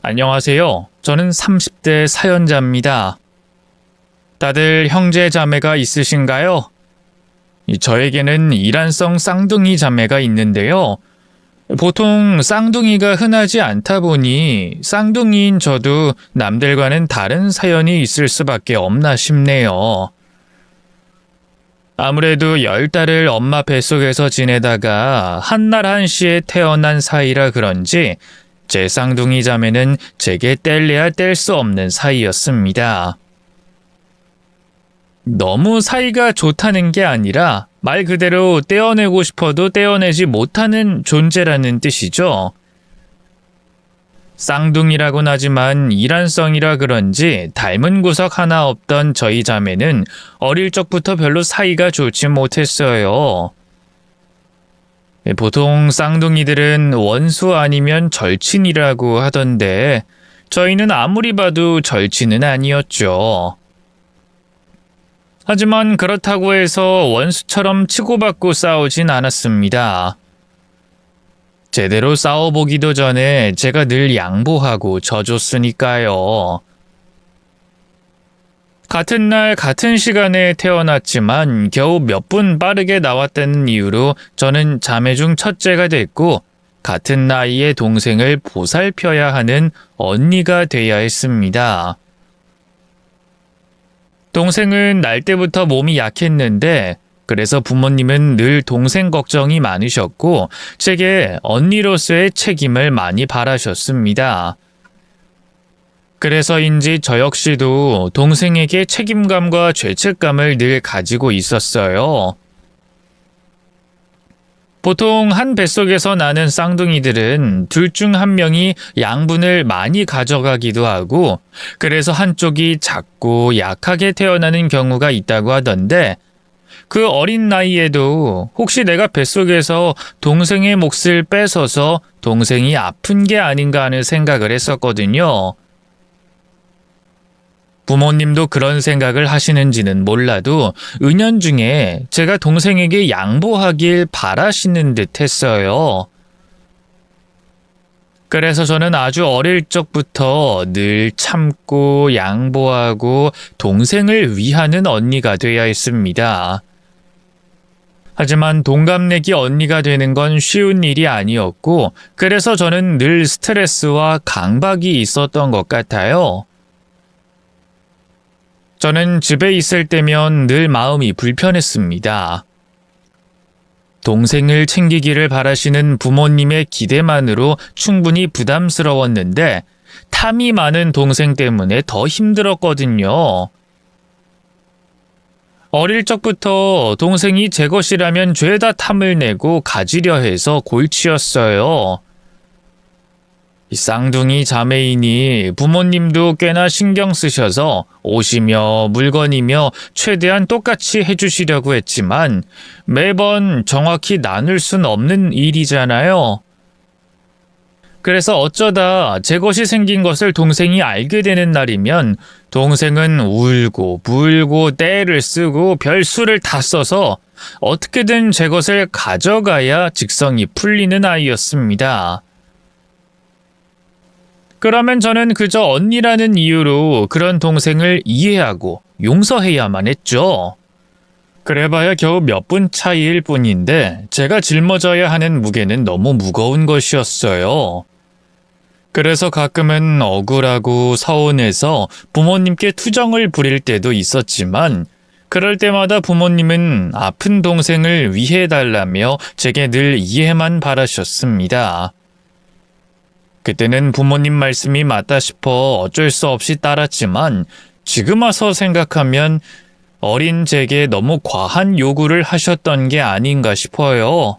안녕하세요. 저는 30대 사연자입니다. 다들 형제 자매가 있으신가요? 저에게는 이란성 쌍둥이 자매가 있는데요. 보통 쌍둥이가 흔하지 않다 보니 쌍둥이인 저도 남들과는 다른 사연이 있을 수밖에 없나 싶네요. 아무래도 10달을 엄마 뱃속에서 지내다가 한날 한시에 태어난 사이라 그런지 제 쌍둥이 자매는 제게 뗄래야 뗄 수 없는 사이였습니다. 너무 사이가 좋다는 게 아니라 말 그대로 떼어내고 싶어도 떼어내지 못하는 존재라는 뜻이죠. 쌍둥이라곤 하지만 이란성이라 그런지 닮은 구석 하나 없던 저희 자매는 어릴 적부터 별로 사이가 좋지 못했어요. 보통 쌍둥이들은 원수 아니면 절친이라고 하던데 저희는 아무리 봐도 절친은 아니었죠. 하지만 그렇다고 해서 원수처럼 치고받고 싸우진 않았습니다. 제대로 싸워보기도 전에 제가 늘 양보하고 져줬으니까요. 같은 날 같은 시간에 태어났지만 겨우 몇 분 빠르게 나왔다는 이유로 저는 자매 중 첫째가 됐고 같은 나이의 동생을 보살펴야 하는 언니가 돼야 했습니다. 동생은 날 때부터 몸이 약했는데 그래서 부모님은 늘 동생 걱정이 많으셨고 제게 언니로서의 책임을 많이 바라셨습니다. 그래서인지 저 역시도 동생에게 책임감과 죄책감을 늘 가지고 있었어요. 보통 한 뱃속에서 나는 쌍둥이들은 둘 중 한 명이 양분을 많이 가져가기도 하고 그래서 한쪽이 작고 약하게 태어나는 경우가 있다고 하던데 그 어린 나이에도 혹시 내가 뱃속에서 동생의 몫을 뺏어서 동생이 아픈 게 아닌가 하는 생각을 했었거든요. 부모님도 그런 생각을 하시는지는 몰라도 은연중에 제가 동생에게 양보하길 바라시는 듯 했어요. 그래서 저는 아주 어릴 적부터 늘 참고 양보하고 동생을 위하는 언니가 되어야 했습니다. 하지만 동갑내기 언니가 되는 건 쉬운 일이 아니었고 그래서 저는 늘 스트레스와 강박이 있었던 것 같아요. 저는 집에 있을 때면 늘 마음이 불편했습니다. 동생을 챙기기를 바라시는 부모님의 기대만으로 충분히 부담스러웠는데 탐이 많은 동생 때문에 더 힘들었거든요. 어릴 적부터 동생이 제 것이라면 죄다 탐을 내고 가지려 해서 골치였어요. 쌍둥이 자매이니 부모님도 꽤나 신경 쓰셔서 옷이며 물건이며 최대한 똑같이 해주시려고 했지만 매번 정확히 나눌 순 없는 일이잖아요. 그래서 어쩌다 제 것이 생긴 것을 동생이 알게 되는 날이면 동생은 울고 불고 떼를 쓰고 별수를 다 써서 어떻게든 제 것을 가져가야 직성이 풀리는 아이였습니다. 그러면 저는 그저 언니라는 이유로 그런 동생을 이해하고 용서해야만 했죠. 그래봐야 겨우 몇 분 차이일 뿐인데 제가 짊어져야 하는 무게는 너무 무거운 것이었어요. 그래서 가끔은 억울하고 서운해서 부모님께 투정을 부릴 때도 있었지만 그럴 때마다 부모님은 아픈 동생을 위해달라며 제게 늘 이해만 바라셨습니다. 그때는 부모님 말씀이 맞다 싶어 어쩔 수 없이 따랐지만 지금 와서 생각하면 어린 제게 너무 과한 요구를 하셨던 게 아닌가 싶어요.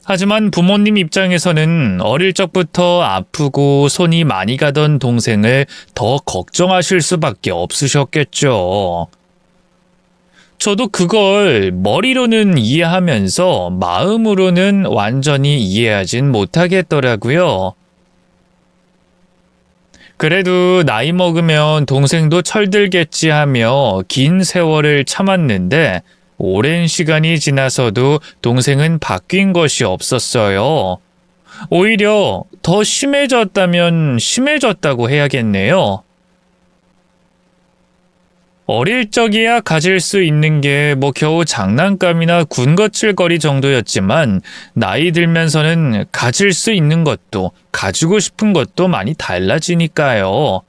하지만 부모님 입장에서는 어릴 적부터 아프고 손이 많이 가던 동생을 더 걱정하실 수밖에 없으셨겠죠. 저도 그걸 머리로는 이해하면서 마음으로는 완전히 이해하진 못하겠더라고요. 그래도 나이 먹으면 동생도 철들겠지 하며 긴 세월을 참았는데 오랜 시간이 지나서도 동생은 바뀐 것이 없었어요. 오히려 더 심해졌다면 심해졌다고 해야겠네요. 어릴 적이야 가질 수 있는 게 겨우 장난감이나 군것질거리 정도였지만 나이 들면서는 가질 수 있는 것도 가지고 싶은 것도 많이 달라지니까요.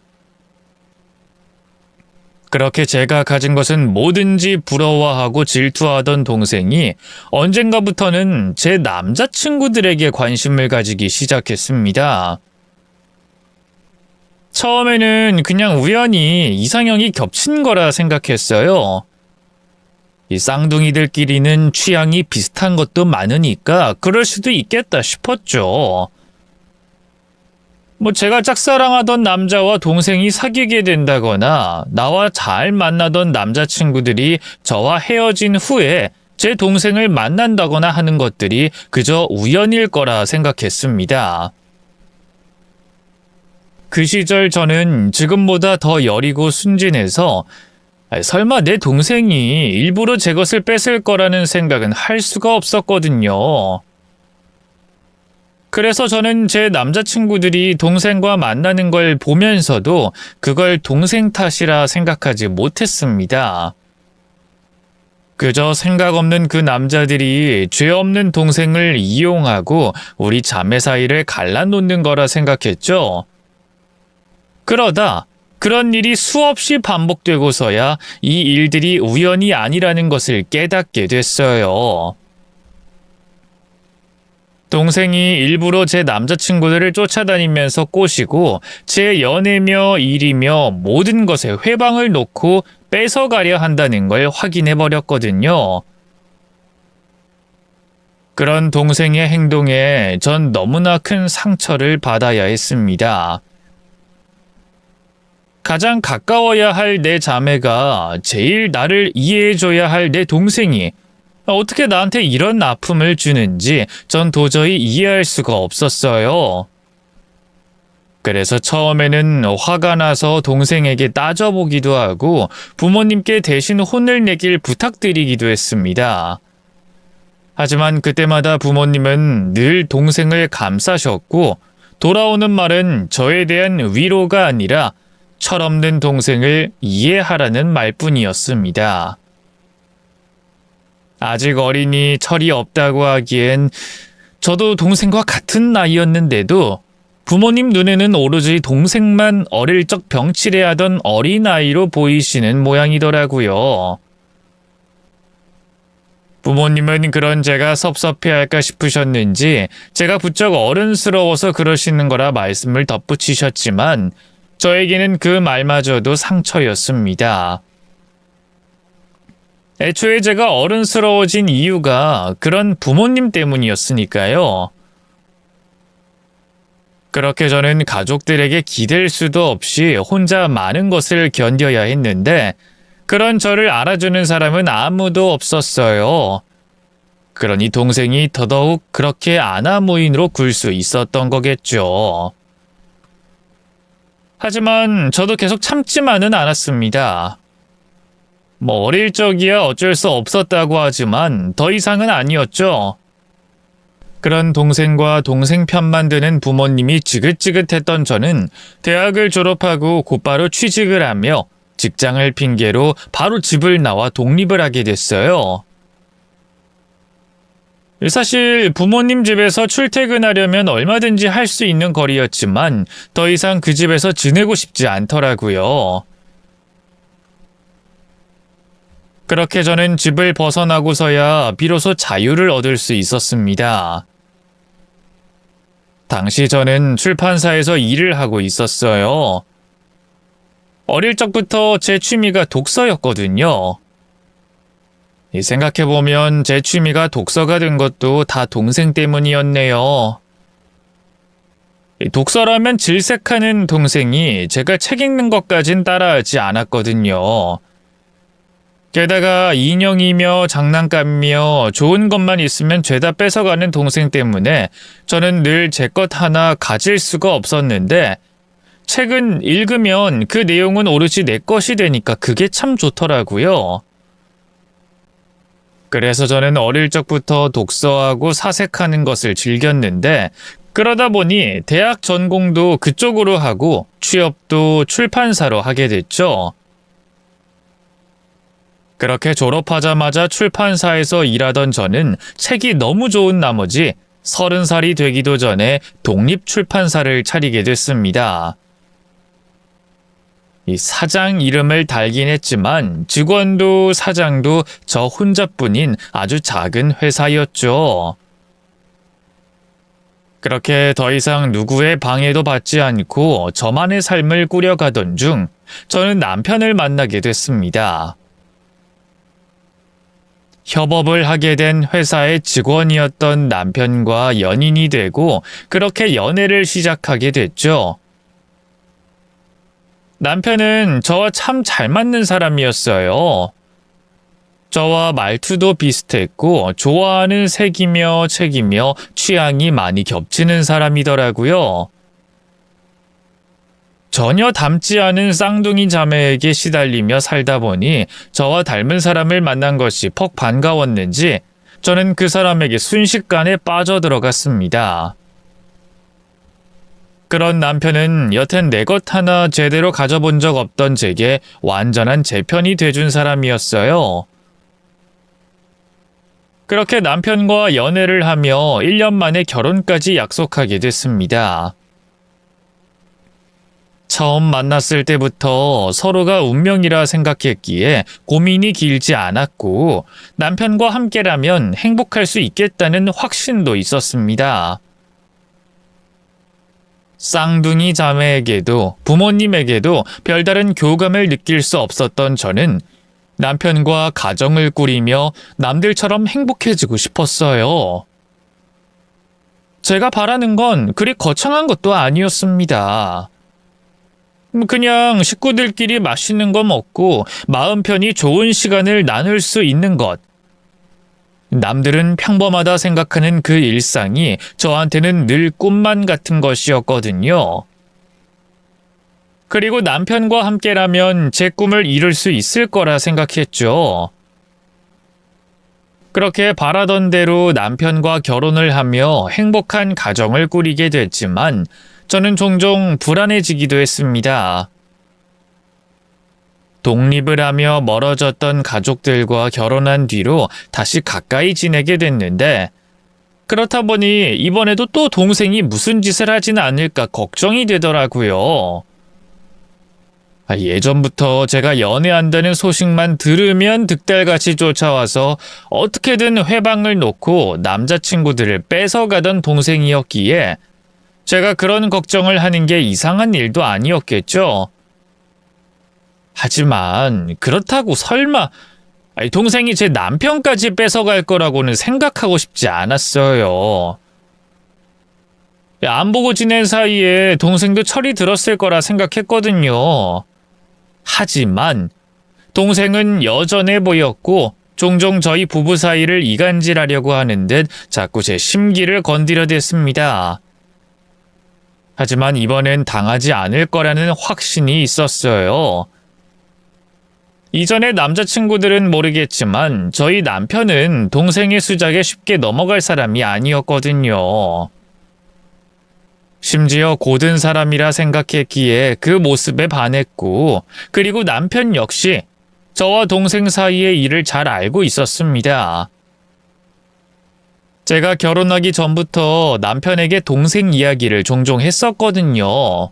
그렇게 제가 가진 것은 뭐든지 부러워하고 질투하던 동생이 언젠가부터는 제 남자친구들에게 관심을 가지기 시작했습니다. 처음에는 그냥 우연히 이상형이 겹친 거라 생각했어요. 이 쌍둥이들끼리는 취향이 비슷한 것도 많으니까 그럴 수도 있겠다 싶었죠. 제가 짝사랑하던 남자와 동생이 사귀게 된다거나 나와 잘 만나던 남자친구들이 저와 헤어진 후에 제 동생을 만난다거나 하는 것들이 그저 우연일 거라 생각했습니다. 그 시절 저는 지금보다 더 여리고 순진해서 설마 내 동생이 일부러 제 것을 뺏을 거라는 생각은 할 수가 없었거든요. 그래서 저는 제 남자친구들이 동생과 만나는 걸 보면서도 그걸 동생 탓이라 생각하지 못했습니다. 그저 생각 없는 그 남자들이 죄 없는 동생을 이용하고 우리 자매 사이를 갈라놓는 거라 생각했죠. 그러다 그런 일이 수없이 반복되고서야 이 일들이 우연이 아니라는 것을 깨닫게 됐어요. 동생이 일부러 제 남자친구들을 쫓아다니면서 꼬시고 제 연애며 일이며 모든 것에 회방을 놓고 뺏어가려 한다는 걸 확인해버렸거든요. 그런 동생의 행동에 전 너무나 큰 상처를 받아야 했습니다. 가장 가까워야 할 내 자매가 제일 나를 이해해줘야 할 내 동생이 어떻게 나한테 이런 아픔을 주는지 전 도저히 이해할 수가 없었어요. 그래서 처음에는 화가 나서 동생에게 따져보기도 하고 부모님께 대신 혼을 내길 부탁드리기도 했습니다. 하지만 그때마다 부모님은 늘 동생을 감싸셨고 돌아오는 말은 저에 대한 위로가 아니라 철없는 동생을 이해하라는 말뿐이었습니다. 아직 어리니 철이 없다고 하기엔 저도 동생과 같은 나이였는데도 부모님 눈에는 오로지 동생만 어릴 적 병치레하던 어린아이로 보이시는 모양이더라고요. 부모님은 그런 제가 섭섭해할까 싶으셨는지 제가 부쩍 어른스러워서 그러시는 거라 말씀을 덧붙이셨지만 저에게는 그 말마저도 상처였습니다. 애초에 제가 어른스러워진 이유가 그런 부모님 때문이었으니까요. 그렇게 저는 가족들에게 기댈 수도 없이 혼자 많은 것을 견뎌야 했는데 그런 저를 알아주는 사람은 아무도 없었어요. 그러니 동생이 더더욱 그렇게 아나무인으로 굴 수 있었던 거겠죠. 하지만 저도 계속 참지만은 않았습니다. 어릴 적이야 어쩔 수 없었다고 하지만 더 이상은 아니었죠. 그런 동생과 동생 편만 드는 부모님이 지긋지긋했던 저는 대학을 졸업하고 곧바로 취직을 하며 직장을 핑계로 바로 집을 나와 독립을 하게 됐어요. 사실 부모님 집에서 출퇴근하려면 얼마든지 할 수 있는 거리였지만 더 이상 그 집에서 지내고 싶지 않더라고요. 그렇게 저는 집을 벗어나고서야 비로소 자유를 얻을 수 있었습니다. 당시 저는 출판사에서 일을 하고 있었어요. 어릴 적부터 제 취미가 독서였거든요. 생각해보면 제 취미가 독서가 된 것도 다 동생 때문이었네요. 독서라면 질색하는 동생이 제가 책 읽는 것까진 따라하지 않았거든요. 게다가 인형이며 장난감이며 좋은 것만 있으면 죄다 뺏어가는 동생 때문에 저는 늘 제 것 하나 가질 수가 없었는데 책은 읽으면 그 내용은 오롯이 내 것이 되니까 그게 참 좋더라고요. 그래서 저는 어릴 적부터 독서하고 사색하는 것을 즐겼는데 그러다 보니 대학 전공도 그쪽으로 하고 취업도 출판사로 하게 됐죠. 그렇게 졸업하자마자 출판사에서 일하던 저는 책이 너무 좋은 나머지 30살이 되기도 전에 독립출판사를 차리게 됐습니다. 이 사장 이름을 달긴 했지만 직원도 사장도 저 혼자뿐인 아주 작은 회사였죠. 그렇게 더 이상 누구의 방해도 받지 않고 저만의 삶을 꾸려가던 중 저는 남편을 만나게 됐습니다. 협업을 하게 된 회사의 직원이었던 남편과 연인이 되고 그렇게 연애를 시작하게 됐죠. 남편은 저와 참 잘 맞는 사람이었어요. 저와 말투도 비슷했고 좋아하는 색이며 책이며 취향이 많이 겹치는 사람이더라고요. 전혀 닮지 않은 쌍둥이 자매에게 시달리며 살다 보니 저와 닮은 사람을 만난 것이 퍽 반가웠는지 저는 그 사람에게 순식간에 빠져들어갔습니다. 그런 남편은 여튼 내 것 하나 제대로 가져본 적 없던 제게 완전한 제 편이 돼준 사람이었어요. 그렇게 남편과 연애를 하며 1년 만에 결혼까지 약속하게 됐습니다. 처음 만났을 때부터 서로가 운명이라 생각했기에 고민이 길지 않았고 남편과 함께라면 행복할 수 있겠다는 확신도 있었습니다. 쌍둥이 자매에게도 부모님에게도 별다른 교감을 느낄 수 없었던 저는 남편과 가정을 꾸리며 남들처럼 행복해지고 싶었어요. 제가 바라는 건 그리 거창한 것도 아니었습니다. 그냥 식구들끼리 맛있는 거 먹고 마음 편히 좋은 시간을 나눌 수 있는 것. 남들은 평범하다 생각하는 그 일상이 저한테는 늘 꿈만 같은 것이었거든요. 그리고 남편과 함께라면 제 꿈을 이룰 수 있을 거라 생각했죠. 그렇게 바라던 대로 남편과 결혼을 하며 행복한 가정을 꾸리게 됐지만 저는 종종 불안해지기도 했습니다. 독립을 하며 멀어졌던 가족들과 결혼한 뒤로 다시 가까이 지내게 됐는데 그렇다 보니 이번에도 또 동생이 무슨 짓을 하진 않을까 걱정이 되더라고요. 예전부터 제가 연애한다는 소식만 들으면 득달같이 쫓아와서 어떻게든 회방을 놓고 남자친구들을 뺏어가던 동생이었기에 제가 그런 걱정을 하는 게 이상한 일도 아니었겠죠. 하지만 그렇다고 설마 동생이 제 남편까지 뺏어갈 거라고는 생각하고 싶지 않았어요. 안 보고 지낸 사이에 동생도 철이 들었을 거라 생각했거든요. 하지만 동생은 여전해 보였고 종종 저희 부부 사이를 이간질하려고 하는 듯 자꾸 제 심기를 건드려댔습니다. 하지만 이번엔 당하지 않을 거라는 확신이 있었어요. 이전의 남자친구들은 모르겠지만 저희 남편은 동생의 수작에 쉽게 넘어갈 사람이 아니었거든요. 심지어 고든 사람이라 생각했기에 그 모습에 반했고 그리고 남편 역시 저와 동생 사이의 일을 잘 알고 있었습니다. 제가 결혼하기 전부터 남편에게 동생 이야기를 종종 했었거든요.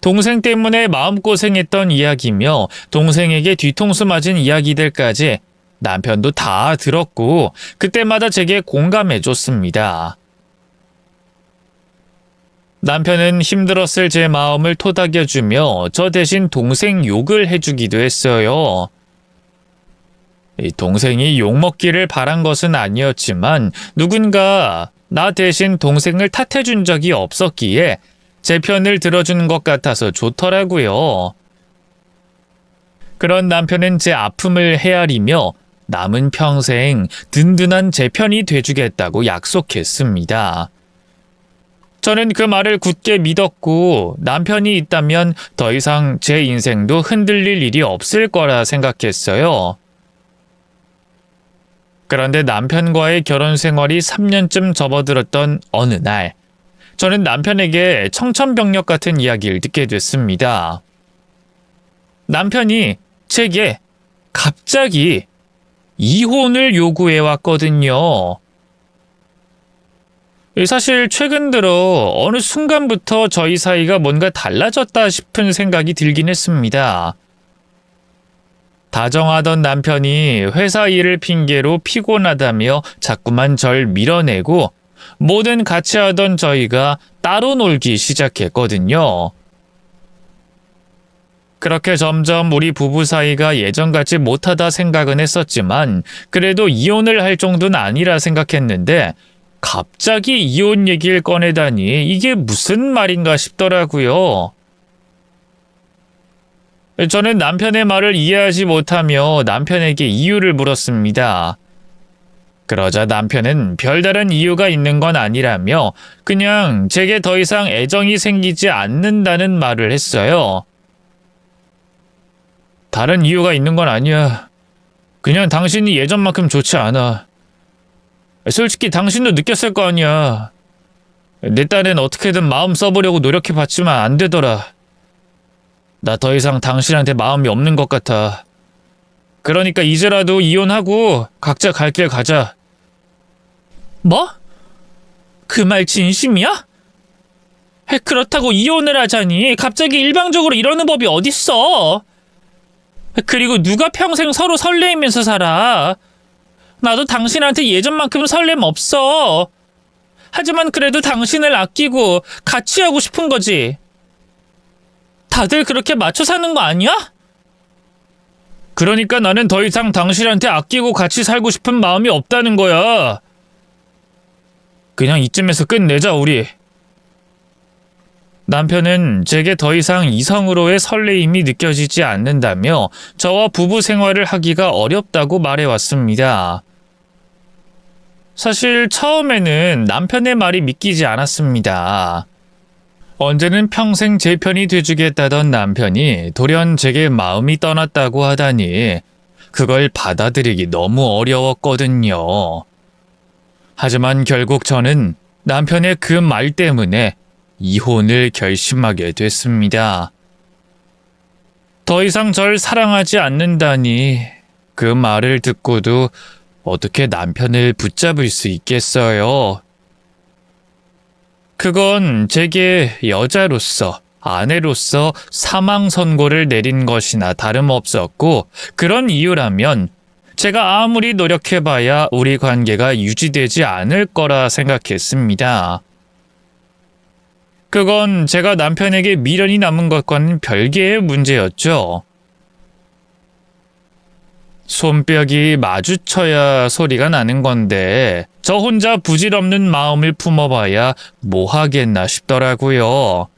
동생 때문에 마음고생했던 이야기며 동생에게 뒤통수 맞은 이야기들까지 남편도 다 들었고 그때마다 제게 공감해줬습니다. 남편은 힘들었을 제 마음을 토닥여주며 저 대신 동생 욕을 해주기도 했어요. 동생이 욕먹기를 바란 것은 아니었지만 누군가 나 대신 동생을 탓해준 적이 없었기에 제 편을 들어주는 것 같아서 좋더라고요. 그런 남편은 제 아픔을 헤아리며 남은 평생 든든한 제 편이 돼주겠다고 약속했습니다. 저는 그 말을 굳게 믿었고 남편이 있다면 더 이상 제 인생도 흔들릴 일이 없을 거라 생각했어요. 그런데 남편과의 결혼 생활이 3년쯤 접어들었던 어느 날, 저는 남편에게 청천벽력 같은 이야기를 듣게 됐습니다. 남편이 제게 갑자기 이혼을 요구해 왔거든요. 사실 최근 들어 어느 순간부터 저희 사이가 뭔가 달라졌다 싶은 생각이 들긴 했습니다. 다정하던 남편이 회사 일을 핑계로 피곤하다며 자꾸만 절 밀어내고 뭐든 같이 하던 저희가 따로 놀기 시작했거든요. 그렇게 점점 우리 부부 사이가 예전같이 못하다 생각은 했었지만 그래도 이혼을 할 정도는 아니라 생각했는데 갑자기 이혼 얘기를 꺼내다니 이게 무슨 말인가 싶더라고요. 저는 남편의 말을 이해하지 못하며 남편에게 이유를 물었습니다. 그러자 남편은 별다른 이유가 있는 건 아니라며 그냥 제게 더 이상 애정이 생기지 않는다는 말을 했어요. 다른 이유가 있는 건 아니야. 그냥 당신이 예전만큼 좋지 않아. 솔직히 당신도 느꼈을 거 아니야. 내 딸은 어떻게든 마음 써보려고 노력해봤지만 안 되더라. 나 더 이상 당신한테 마음이 없는 것 같아. 그러니까 이제라도 이혼하고 각자 갈 길 가자. 뭐? 그 말 진심이야? 그렇다고 이혼을 하자니 갑자기 일방적으로 이러는 법이 어딨어? 그리고 누가 평생 서로 설레이면서 살아? 나도 당신한테 예전만큼 설렘 없어. 하지만 그래도 당신을 아끼고 같이 하고 싶은 거지. 다들 그렇게 맞춰 사는 거 아니야? 그러니까 나는 더 이상 당신한테 아끼고 같이 살고 싶은 마음이 없다는 거야. 그냥 이쯤에서 끝내자, 우리. 남편은 제게 더 이상 이성으로의 설레임이 느껴지지 않는다며 저와 부부 생활을 하기가 어렵다고 말해왔습니다. 사실 처음에는 남편의 말이 믿기지 않았습니다. 언제는 평생 제 편이 돼주겠다던 남편이 돌연 제게 마음이 떠났다고 하다니 그걸 받아들이기 너무 어려웠거든요. 하지만 결국 저는 남편의 그 말 때문에 이혼을 결심하게 됐습니다. 더 이상 절 사랑하지 않는다니 그 말을 듣고도 어떻게 남편을 붙잡을 수 있겠어요? 그건 제게 여자로서, 아내로서 사망 선고를 내린 것이나 다름없었고 그런 이유라면 제가 아무리 노력해봐야 우리 관계가 유지되지 않을 거라 생각했습니다. 그건 제가 남편에게 미련이 남은 것과는 별개의 문제였죠. 손뼉이 마주쳐야 소리가 나는 건데 저 혼자 부질없는 마음을 품어봐야 뭐 하겠나 싶더라고요.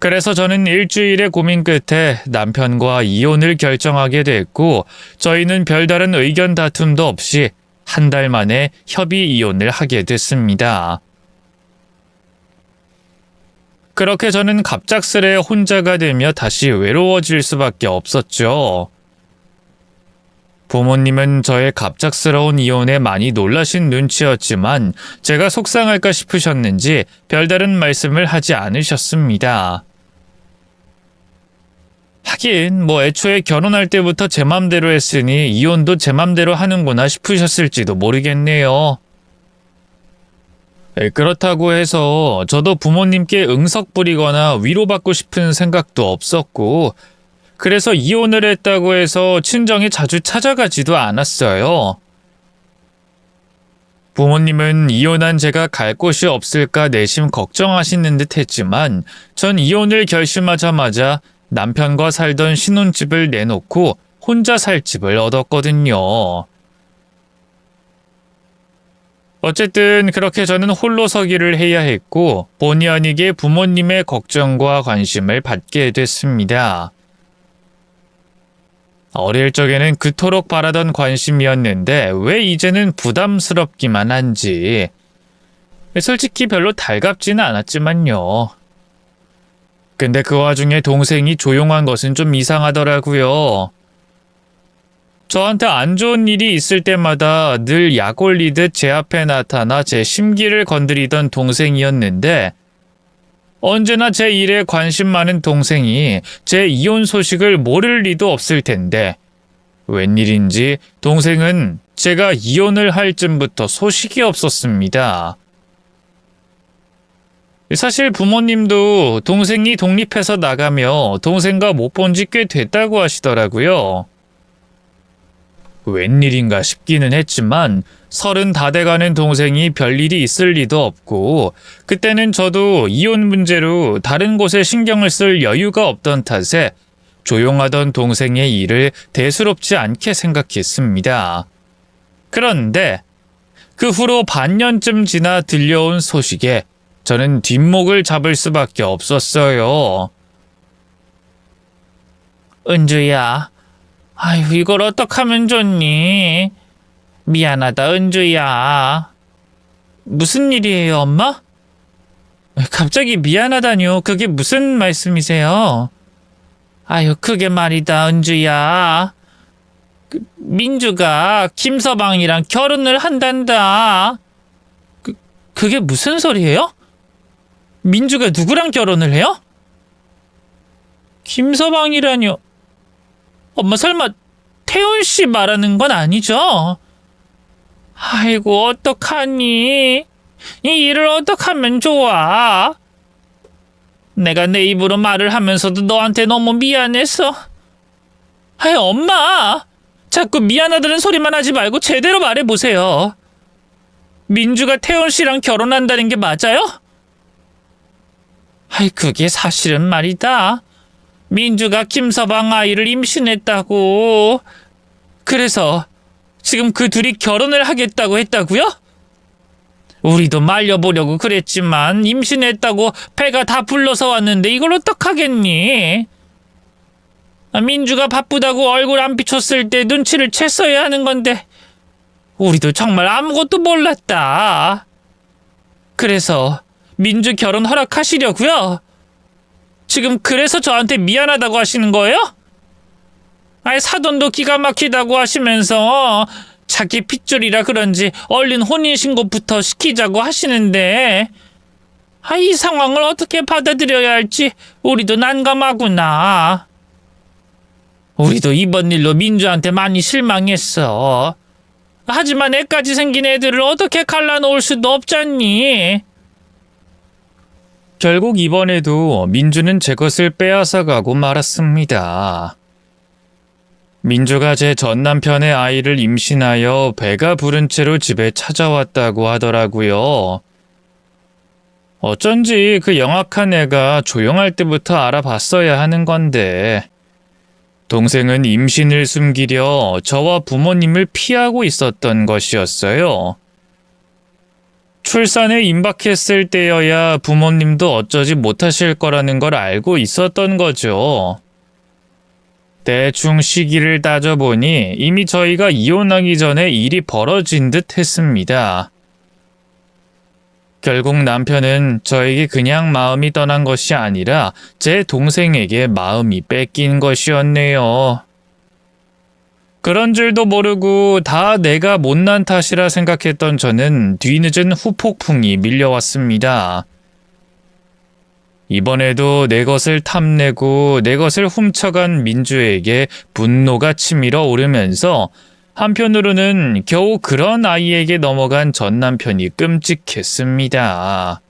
그래서 저는 일주일의 고민 끝에 남편과 이혼을 결정하게 됐고 저희는 별다른 의견 다툼도 없이 한 달 만에 협의 이혼을 하게 됐습니다. 그렇게 저는 갑작스레 혼자가 되며 다시 외로워질 수밖에 없었죠. 부모님은 저의 갑작스러운 이혼에 많이 놀라신 눈치였지만 제가 속상할까 싶으셨는지 별다른 말씀을 하지 않으셨습니다. 하긴 애초에 결혼할 때부터 제 맘대로 했으니 이혼도 제 맘대로 하는구나 싶으셨을지도 모르겠네요. 그렇다고 해서 저도 부모님께 응석 부리거나 위로받고 싶은 생각도 없었고 그래서 이혼을 했다고 해서 친정에 자주 찾아가지도 않았어요. 부모님은 이혼한 제가 갈 곳이 없을까 내심 걱정하시는 듯 했지만 전 이혼을 결심하자마자 남편과 살던 신혼집을 내놓고 혼자 살 집을 얻었거든요. 어쨌든 그렇게 저는 홀로 서기를 해야 했고 본의 아니게 부모님의 걱정과 관심을 받게 됐습니다. 어릴 적에는 그토록 바라던 관심이었는데 왜 이제는 부담스럽기만 한지. 솔직히 별로 달갑지는 않았지만요. 근데 그 와중에 동생이 조용한 것은 좀 이상하더라고요. 저한테 안 좋은 일이 있을 때마다 늘 약 올리듯 제 앞에 나타나 제 심기를 건드리던 동생이었는데 언제나 제 일에 관심 많은 동생이 제 이혼 소식을 모를 리도 없을 텐데 웬일인지 동생은 제가 이혼을 할 쯤부터 소식이 없었습니다. 사실 부모님도 동생이 독립해서 나가며 동생과 못 본 지 꽤 됐다고 하시더라고요. 웬일인가 싶기는 했지만 30 다 돼가는 동생이 별일이 있을 리도 없고 그때는 저도 이혼 문제로 다른 곳에 신경을 쓸 여유가 없던 탓에 조용하던 동생의 일을 대수롭지 않게 생각했습니다. 그런데 그 후로 반년쯤 지나 들려온 소식에 저는 뒷목을 잡을 수밖에 없었어요. 은주야, 아유, 이걸 어떡하면 좋니? 미안하다, 은주야. 무슨 일이에요, 엄마? 갑자기 미안하다뇨. 그게 무슨 말씀이세요? 아유, 그게 말이다, 은주야. 민주가 김서방이랑 결혼을 한단다. 그게 무슨 소리예요? 민주가 누구랑 결혼을 해요? 김서방이라뇨. 엄마 설마 태훈 씨 말하는 건 아니죠? 아이고 어떡하니? 이 일을 어떡하면 좋아? 내가 내 입으로 말을 하면서도 너한테 너무 미안해서. 아이 엄마! 자꾸 미안하다는 소리만 하지 말고 제대로 말해보세요. 민주가 태훈 씨랑 결혼한다는 게 맞아요? 아이 그게 사실은 말이다. 민주가 김서방 아이를 임신했다고. 그래서 지금 그 둘이 결혼을 하겠다고 했다고요? 우리도 말려보려고 그랬지만 임신했다고 배가 다 불러서 왔는데 이걸 어떡하겠니? 민주가 바쁘다고 얼굴 안 비췄을 때 눈치를 챘어야 하는 건데 우리도 정말 아무것도 몰랐다. 그래서 민주 결혼 허락하시려고요? 지금 그래서 저한테 미안하다고 하시는 거예요? 아이 사돈도 기가 막히다고 하시면서 자기 핏줄이라 그런지 얼른 혼인신고부터 시키자고 하시는데 이 상황을 어떻게 받아들여야 할지 우리도 난감하구나. 우리도 이번 일로 민주한테 많이 실망했어. 하지만 애까지 생긴 애들을 어떻게 갈라놓을 수도 없잖니. 결국 이번에도 민주는 제 것을 빼앗아 가고 말았습니다. 민주가 제 전 남편의 아이를 임신하여 배가 부른 채로 집에 찾아왔다고 하더라고요. 어쩐지 그 영악한 애가 조용할 때부터 알아봤어야 하는 건데 동생은 임신을 숨기려 저와 부모님을 피하고 있었던 것이었어요. 출산에 임박했을 때여야 부모님도 어쩌지 못하실 거라는 걸 알고 있었던 거죠. 대충 시기를 따져보니 이미 저희가 이혼하기 전에 일이 벌어진 듯 했습니다. 결국 남편은 저에게 그냥 마음이 떠난 것이 아니라 제 동생에게 마음이 뺏긴 것이었네요. 그런 줄도 모르고 다 내가 못난 탓이라 생각했던 저는 뒤늦은 후폭풍이 밀려왔습니다. 이번에도 내 것을 탐내고 내 것을 훔쳐간 민주에게 분노가 치밀어 오르면서 한편으로는 겨우 그런 아이에게 넘어간 전 남편이 끔찍했습니다.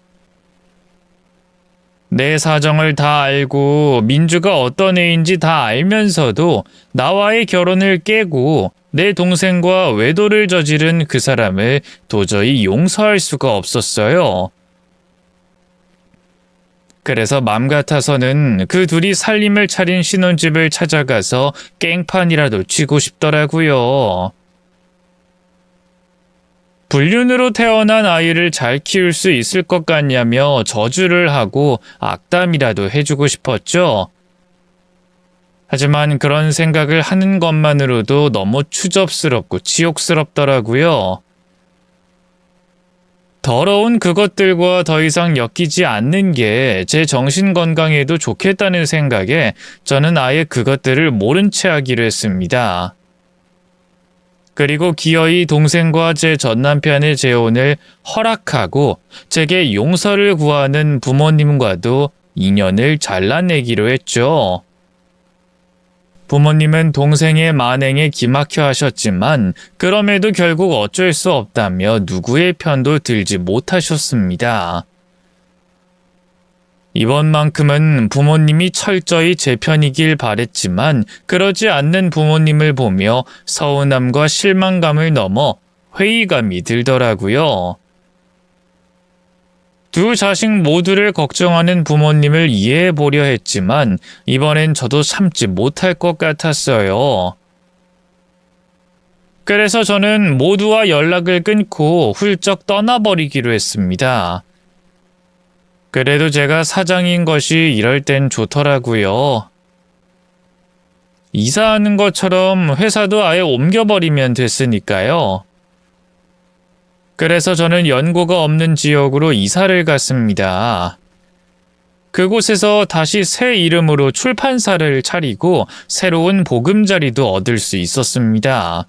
내 사정을 다 알고 민주가 어떤 애인지 다 알면서도 나와의 결혼을 깨고 내 동생과 외도를 저지른 그 사람을 도저히 용서할 수가 없었어요. 그래서 맘 같아서는 그 둘이 살림을 차린 신혼집을 찾아가서 깽판이라도 치고 싶더라고요. 불륜으로 태어난 아이를 잘 키울 수 있을 것 같냐며 저주를 하고 악담이라도 해주고 싶었죠. 하지만 그런 생각을 하는 것만으로도 너무 추접스럽고 치욕스럽더라고요. 더러운 그것들과 더 이상 엮이지 않는 게 제 정신 건강에도 좋겠다는 생각에 저는 아예 그것들을 모른 채 하기로 했습니다. 그리고 기어이 동생과 제 전남편의 재혼을 허락하고 제게 용서를 구하는 부모님과도 인연을 잘라내기로 했죠. 부모님은 동생의 만행에 기막혀 하셨지만 그럼에도 결국 어쩔 수 없다며 누구의 편도 들지 못하셨습니다. 이번만큼은 부모님이 철저히 제 편이길 바랬지만 그러지 않는 부모님을 보며 서운함과 실망감을 넘어 회의감이 들더라고요. 두 자식 모두를 걱정하는 부모님을 이해해 보려 했지만 이번엔 저도 참지 못할 것 같았어요. 그래서 저는 모두와 연락을 끊고 훌쩍 떠나버리기로 했습니다. 그래도 제가 사장인 것이 이럴 땐 좋더라고요. 이사하는 것처럼 회사도 아예 옮겨버리면 됐으니까요. 그래서 저는 연고가 없는 지역으로 이사를 갔습니다. 그곳에서 다시 새 이름으로 출판사를 차리고 새로운 보금자리도 얻을 수 있었습니다.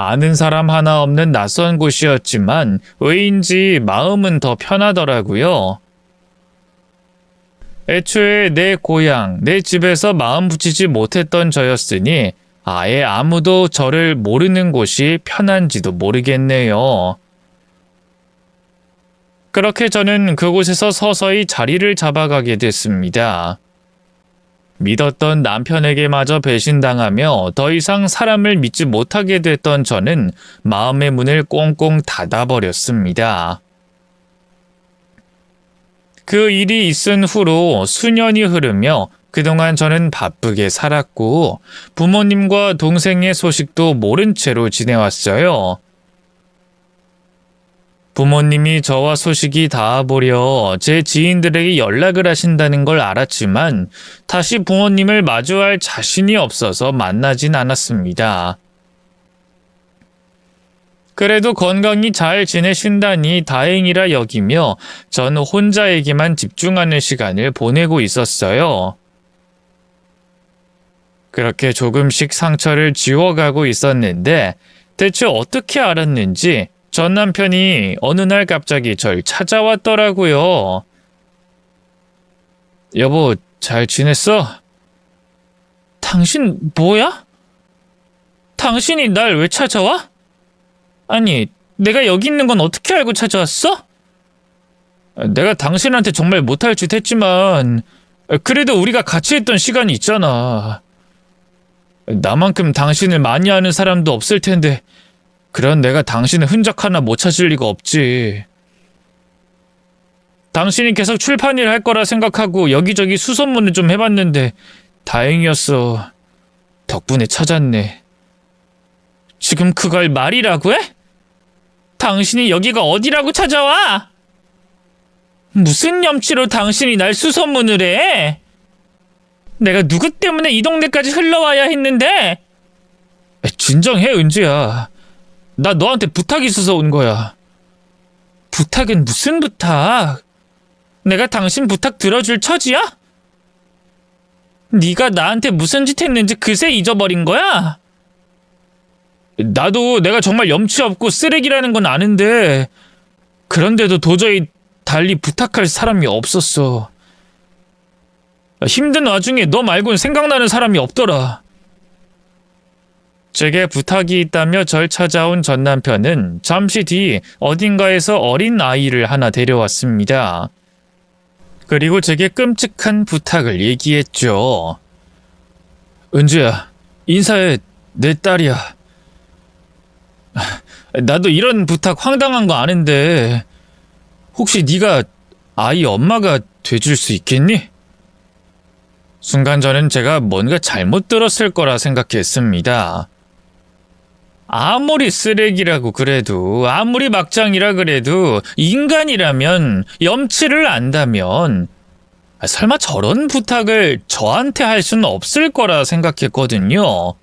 아는 사람 하나 없는 낯선 곳이었지만 왜인지 마음은 더 편하더라고요. 애초에 내 고향, 내 집에서 마음 붙이지 못했던 저였으니 아예 아무도 저를 모르는 곳이 편한지도 모르겠네요. 그렇게 저는 그곳에서 서서히 자리를 잡아가게 됐습니다. 믿었던 남편에게마저 배신당하며 더 이상 사람을 믿지 못하게 됐던 저는 마음의 문을 꽁꽁 닫아버렸습니다. 그 일이 있은 후로 수년이 흐르며 그동안 저는 바쁘게 살았고 부모님과 동생의 소식도 모른 채로 지내왔어요. 부모님이 저와 소식이 닿아보려 제 지인들에게 연락을 하신다는 걸 알았지만 다시 부모님을 마주할 자신이 없어서 만나진 않았습니다. 그래도 건강히 잘 지내신다니 다행이라 여기며 전 혼자에게만 집중하는 시간을 보내고 있었어요. 그렇게 조금씩 상처를 지워가고 있었는데 대체 어떻게 알았는지 전 남편이 어느 날 갑자기 절 찾아왔더라고요. 여보, 잘 지냈어? 당신 뭐야? 당신이 날 왜 찾아와? 아니, 내가 여기 있는 건 어떻게 알고 찾아왔어? 내가 당신한테 정말 못할 짓 했지만 그래도 우리가 같이 했던 시간이 있잖아. 나만큼 당신을 많이 아는 사람도 없을 텐데 그런 내가 당신의 흔적 하나 못 찾을 리가 없지. 당신이 계속 출판일 할 거라 생각하고 여기저기 수소문을 좀 해봤는데 다행이었어. 덕분에 찾았네. 지금 그걸 말이라고 해? 당신이 여기가 어디라고 찾아와? 무슨 염치로 당신이 날 수소문을 해? 내가 누구 때문에 이 동네까지 흘러와야 했는데? 진정해, 은지야. 나 너한테 부탁이 있어서 온 거야. 부탁은 무슨 부탁? 내가 당신 부탁 들어줄 처지야? 네가 나한테 무슨 짓 했는지 그새 잊어버린 거야? 나도 내가 정말 염치 없고 쓰레기라는 건 아는데 그런데도 도저히 달리 부탁할 사람이 없었어. 힘든 와중에 너 말고는 생각나는 사람이 없더라. 제게 부탁이 있다며 절 찾아온 전 남편은 잠시 뒤 어딘가에서 어린 아이를 하나 데려왔습니다. 그리고 제게 끔찍한 부탁을 얘기했죠. 은주야, 인사해. 내 딸이야. 나도 이런 부탁 황당한 거 아는데 혹시 네가 아이 엄마가 돼줄 수 있겠니? 순간 저는 제가 뭔가 잘못 들었을 거라 생각했습니다. 아무리 쓰레기라고 그래도 아무리 막장이라 그래도 인간이라면 염치를 안다면 설마 저런 부탁을 저한테 할 수는 없을 거라 생각했거든요.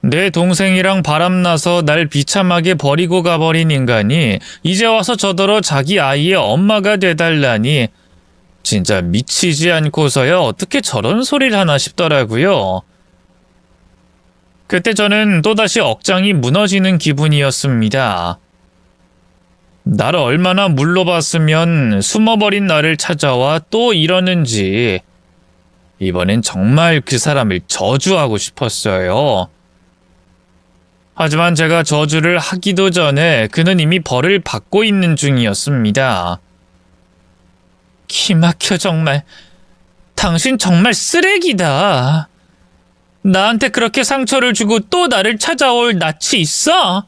내 동생이랑 바람나서 날 비참하게 버리고 가버린 인간이 이제 와서 저더러 자기 아이의 엄마가 돼달라니 진짜 미치지 않고서야 어떻게 저런 소리를 하나 싶더라고요. 그때 저는 또다시 억장이 무너지는 기분이었습니다. 나를 얼마나 물러봤으면 숨어버린 나를 찾아와 또 이러는지 이번엔 정말 그 사람을 저주하고 싶었어요. 하지만 제가 저주를 하기도 전에 그는 이미 벌을 받고 있는 중이었습니다. 기막혀 정말. 당신 정말 쓰레기다. 나한테 그렇게 상처를 주고 또 나를 찾아올 낯이 있어?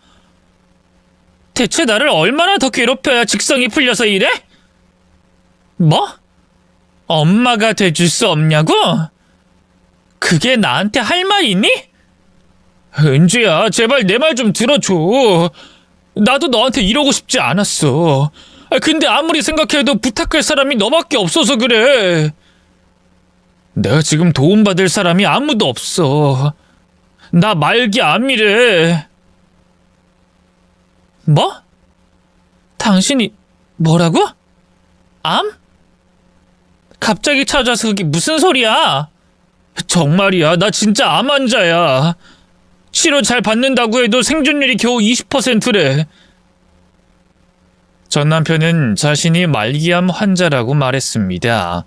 대체 나를 얼마나 더 괴롭혀야 직성이 풀려서 이래? 뭐? 엄마가 돼줄 수 없냐고? 그게 나한테 할 말이니? 은주야, 제발 내 말 좀 들어줘. 나도 너한테 이러고 싶지 않았어. 근데 아무리 생각해도 부탁할 사람이 너밖에 없어서 그래. 내가 지금 도움받을 사람이 아무도 없어. 나 말기 암이래. 뭐? 당신이 뭐라고? 암? 갑자기 찾아서 그게 무슨 소리야? 정말이야, 나 진짜 암 환자야. 치료 잘 받는다고 해도 생존율이 겨우 20%래. 전 남편은 자신이 말기암 환자라고 말했습니다.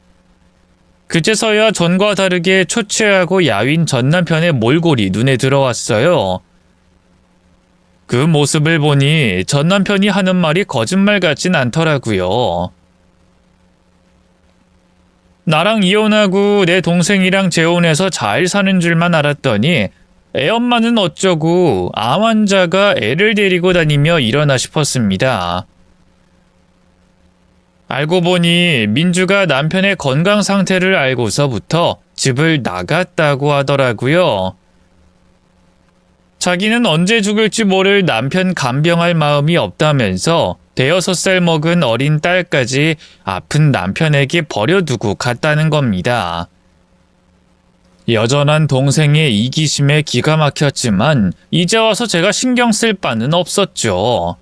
그제서야 전과 다르게 초췌하고 야윈 전 남편의 몰골이 눈에 들어왔어요. 그 모습을 보니 전 남편이 하는 말이 거짓말 같진 않더라고요. 나랑 이혼하고 내 동생이랑 재혼해서 잘 사는 줄만 알았더니 애엄마는 어쩌고 암 환자가 애를 데리고 다니며 일어나 싶었습니다. 알고 보니 민주가 남편의 건강 상태를 알고서부터 집을 나갔다고 하더라고요. 자기는 언제 죽을지 모를 남편 간병할 마음이 없다면서 대여섯 살 먹은 어린 딸까지 아픈 남편에게 버려두고 갔다는 겁니다. 여전한 동생의 이기심에 기가 막혔지만 이제 와서 제가 신경 쓸 바는 없었죠.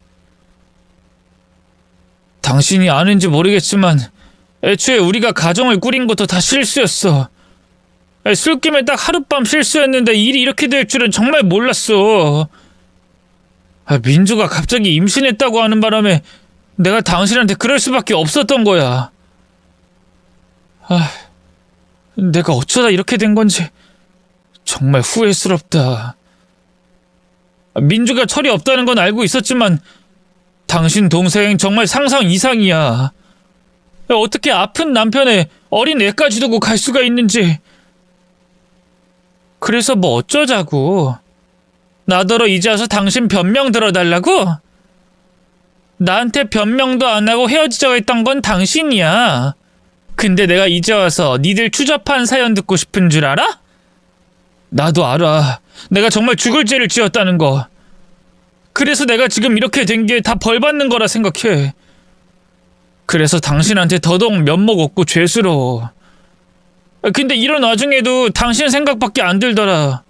당신이 아는지 모르겠지만 애초에 우리가 가정을 꾸린 것도 다 실수였어. 술김에 딱 하룻밤 실수였는데 일이 이렇게 될 줄은 정말 몰랐어. 민주가 갑자기 임신했다고 하는 바람에 내가 당신한테 그럴 수밖에 없었던 거야. 내가 어쩌다 이렇게 된 건지 정말 후회스럽다. 민주가 철이 없다는 건 알고 있었지만 당신 동생 정말 상상 이상이야. 어떻게 아픈 남편에 어린 애까지 두고 갈 수가 있는지. 그래서 뭐 어쩌자고. 나더러 이제 와서 당신 변명 들어달라고? 나한테 변명도 안 하고 헤어지자고 했던 건 당신이야. 근데 내가 이제 와서 니들 추잡한 사연 듣고 싶은 줄 알아? 나도 알아. 내가 정말 죽을 죄를 지었다는 거. 그래서 내가 지금 이렇게 된 게 다 벌 받는 거라 생각해. 그래서 당신한테 더더욱 면목 없고 죄스러워. 근데 이런 와중에도 당신 생각밖에 안 들더라.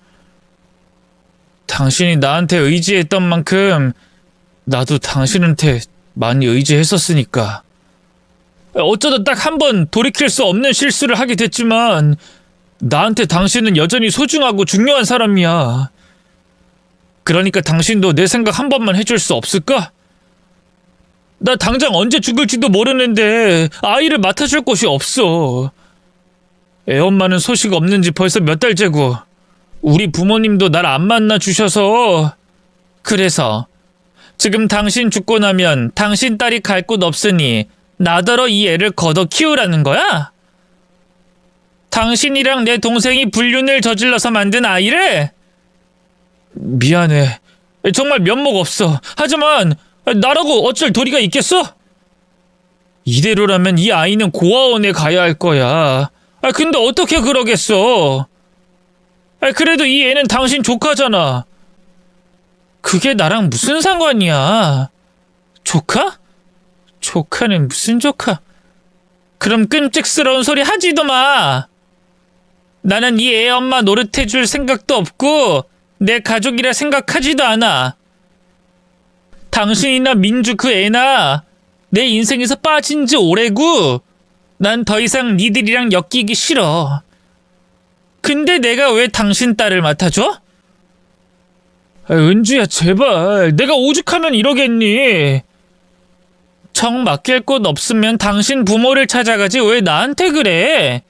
당신이 나한테 의지했던 만큼 나도 당신한테 많이 의지했었으니까. 어쩌다 딱 한 번 돌이킬 수 없는 실수를 하게 됐지만 나한테 당신은 여전히 소중하고 중요한 사람이야. 그러니까 당신도 내 생각 한 번만 해줄 수 없을까? 나 당장 언제 죽을지도 모르는데 아이를 맡아줄 곳이 없어. 애엄마는 소식 없는 지 벌써 몇 달째고 우리 부모님도 날 안 만나 주셔서. 그래서 지금 당신 죽고 나면 당신 딸이 갈 곳 없으니 나더러 이 애를 걷어 키우라는 거야? 당신이랑 내 동생이 불륜을 저질러서 만든 아이를? 미안해. 정말 면목 없어. 하지만 나라고 어쩔 도리가 있겠어? 이대로라면 이 아이는 고아원에 가야 할 거야. 근데 어떻게 그러겠어? 그래도 이 애는 당신 조카잖아. 그게 나랑 무슨 상관이야? 조카? 조카는 무슨 조카? 그럼 끔찍스러운 소리 하지도 마. 나는 이 애 엄마 노릇해줄 생각도 없고 내 가족이라 생각하지도 않아. 당신이나 민주 그 애나 내 인생에서 빠진 지 오래고 난 더 이상 니들이랑 엮이기 싫어. 근데 내가 왜 당신 딸을 맡아줘? 은주야, 제발. 내가 오죽하면 이러겠니? 정 맡길 곳 없으면 당신 부모를 찾아가지 왜 나한테 그래?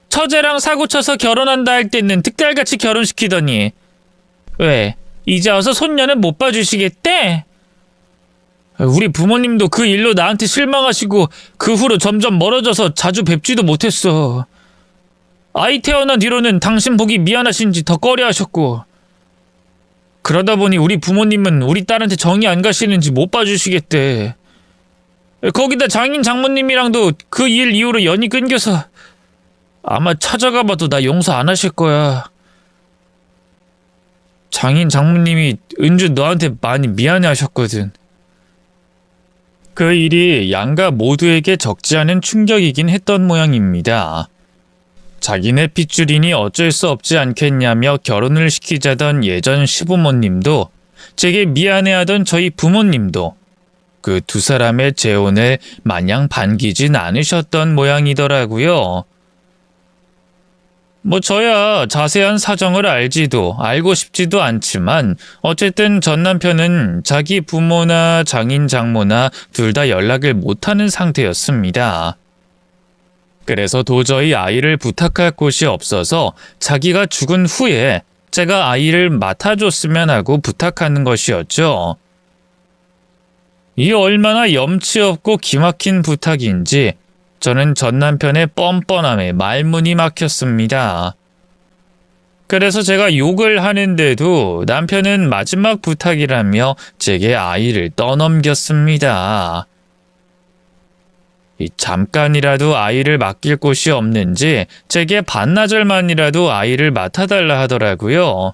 처제랑 사고쳐서 결혼한다 할 때는 특달같이 결혼시키더니 왜? 이제 와서 손녀는 못 봐주시겠대? 우리 부모님도 그 일로 나한테 실망하시고 그 후로 점점 멀어져서 자주 뵙지도 못했어. 아이 태어난 뒤로는 당신 보기 미안하신지 더 꺼려하셨고, 그러다 보니 우리 부모님은 우리 딸한테 정이 안 가시는지 못 봐주시겠대. 거기다 장인 장모님이랑도 그 일 이후로 연이 끊겨서 아마 찾아가봐도 나 용서 안 하실 거야. 장인 장모님이 은주 너한테 많이 미안해 하셨거든. 그 일이 양가 모두에게 적지 않은 충격이긴 했던 모양입니다. 자기네 핏줄이니 어쩔 수 없지 않겠냐며 결혼을 시키자던 예전 시부모님도, 제게 미안해하던 저희 부모님도 그 두 사람의 재혼을 마냥 반기진 않으셨던 모양이더라고요. 뭐 저야 자세한 사정을 알고 싶지도 않지만 어쨌든 전 남편은 자기 부모나 장인 장모나 둘 다 연락을 못하는 상태였습니다. 그래서 도저히 아이를 부탁할 곳이 없어서 자기가 죽은 후에 제가 아이를 맡아줬으면 하고 부탁하는 것이었죠. 이 얼마나 염치 없고 기막힌 부탁인지 저는 전 남편의 뻔뻔함에 말문이 막혔습니다. 그래서 제가 욕을 하는데도 남편은 마지막 부탁이라며 제게 아이를 떠넘겼습니다. 잠깐이라도 아이를 맡길 곳이 없는지 제게 반나절만이라도 아이를 맡아달라 하더라고요.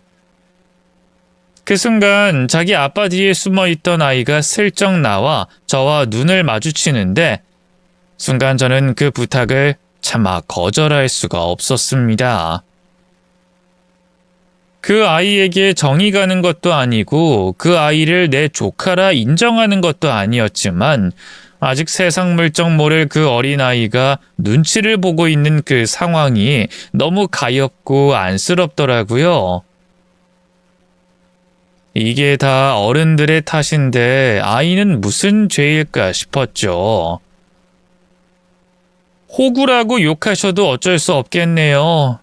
그 순간 자기 아빠 뒤에 숨어있던 아이가 슬쩍 나와 저와 눈을 마주치는데 순간 저는 그 부탁을 차마 거절할 수가 없었습니다. 그 아이에게 정이 가는 것도 아니고 그 아이를 내 조카라 인정하는 것도 아니었지만 아직 세상 물정 모를 그 어린아이가 눈치를 보고 있는 그 상황이 너무 가엾고 안쓰럽더라고요. 이게 다 어른들의 탓인데 아이는 무슨 죄일까 싶었죠. 호구라고 욕하셔도 어쩔 수 없겠네요.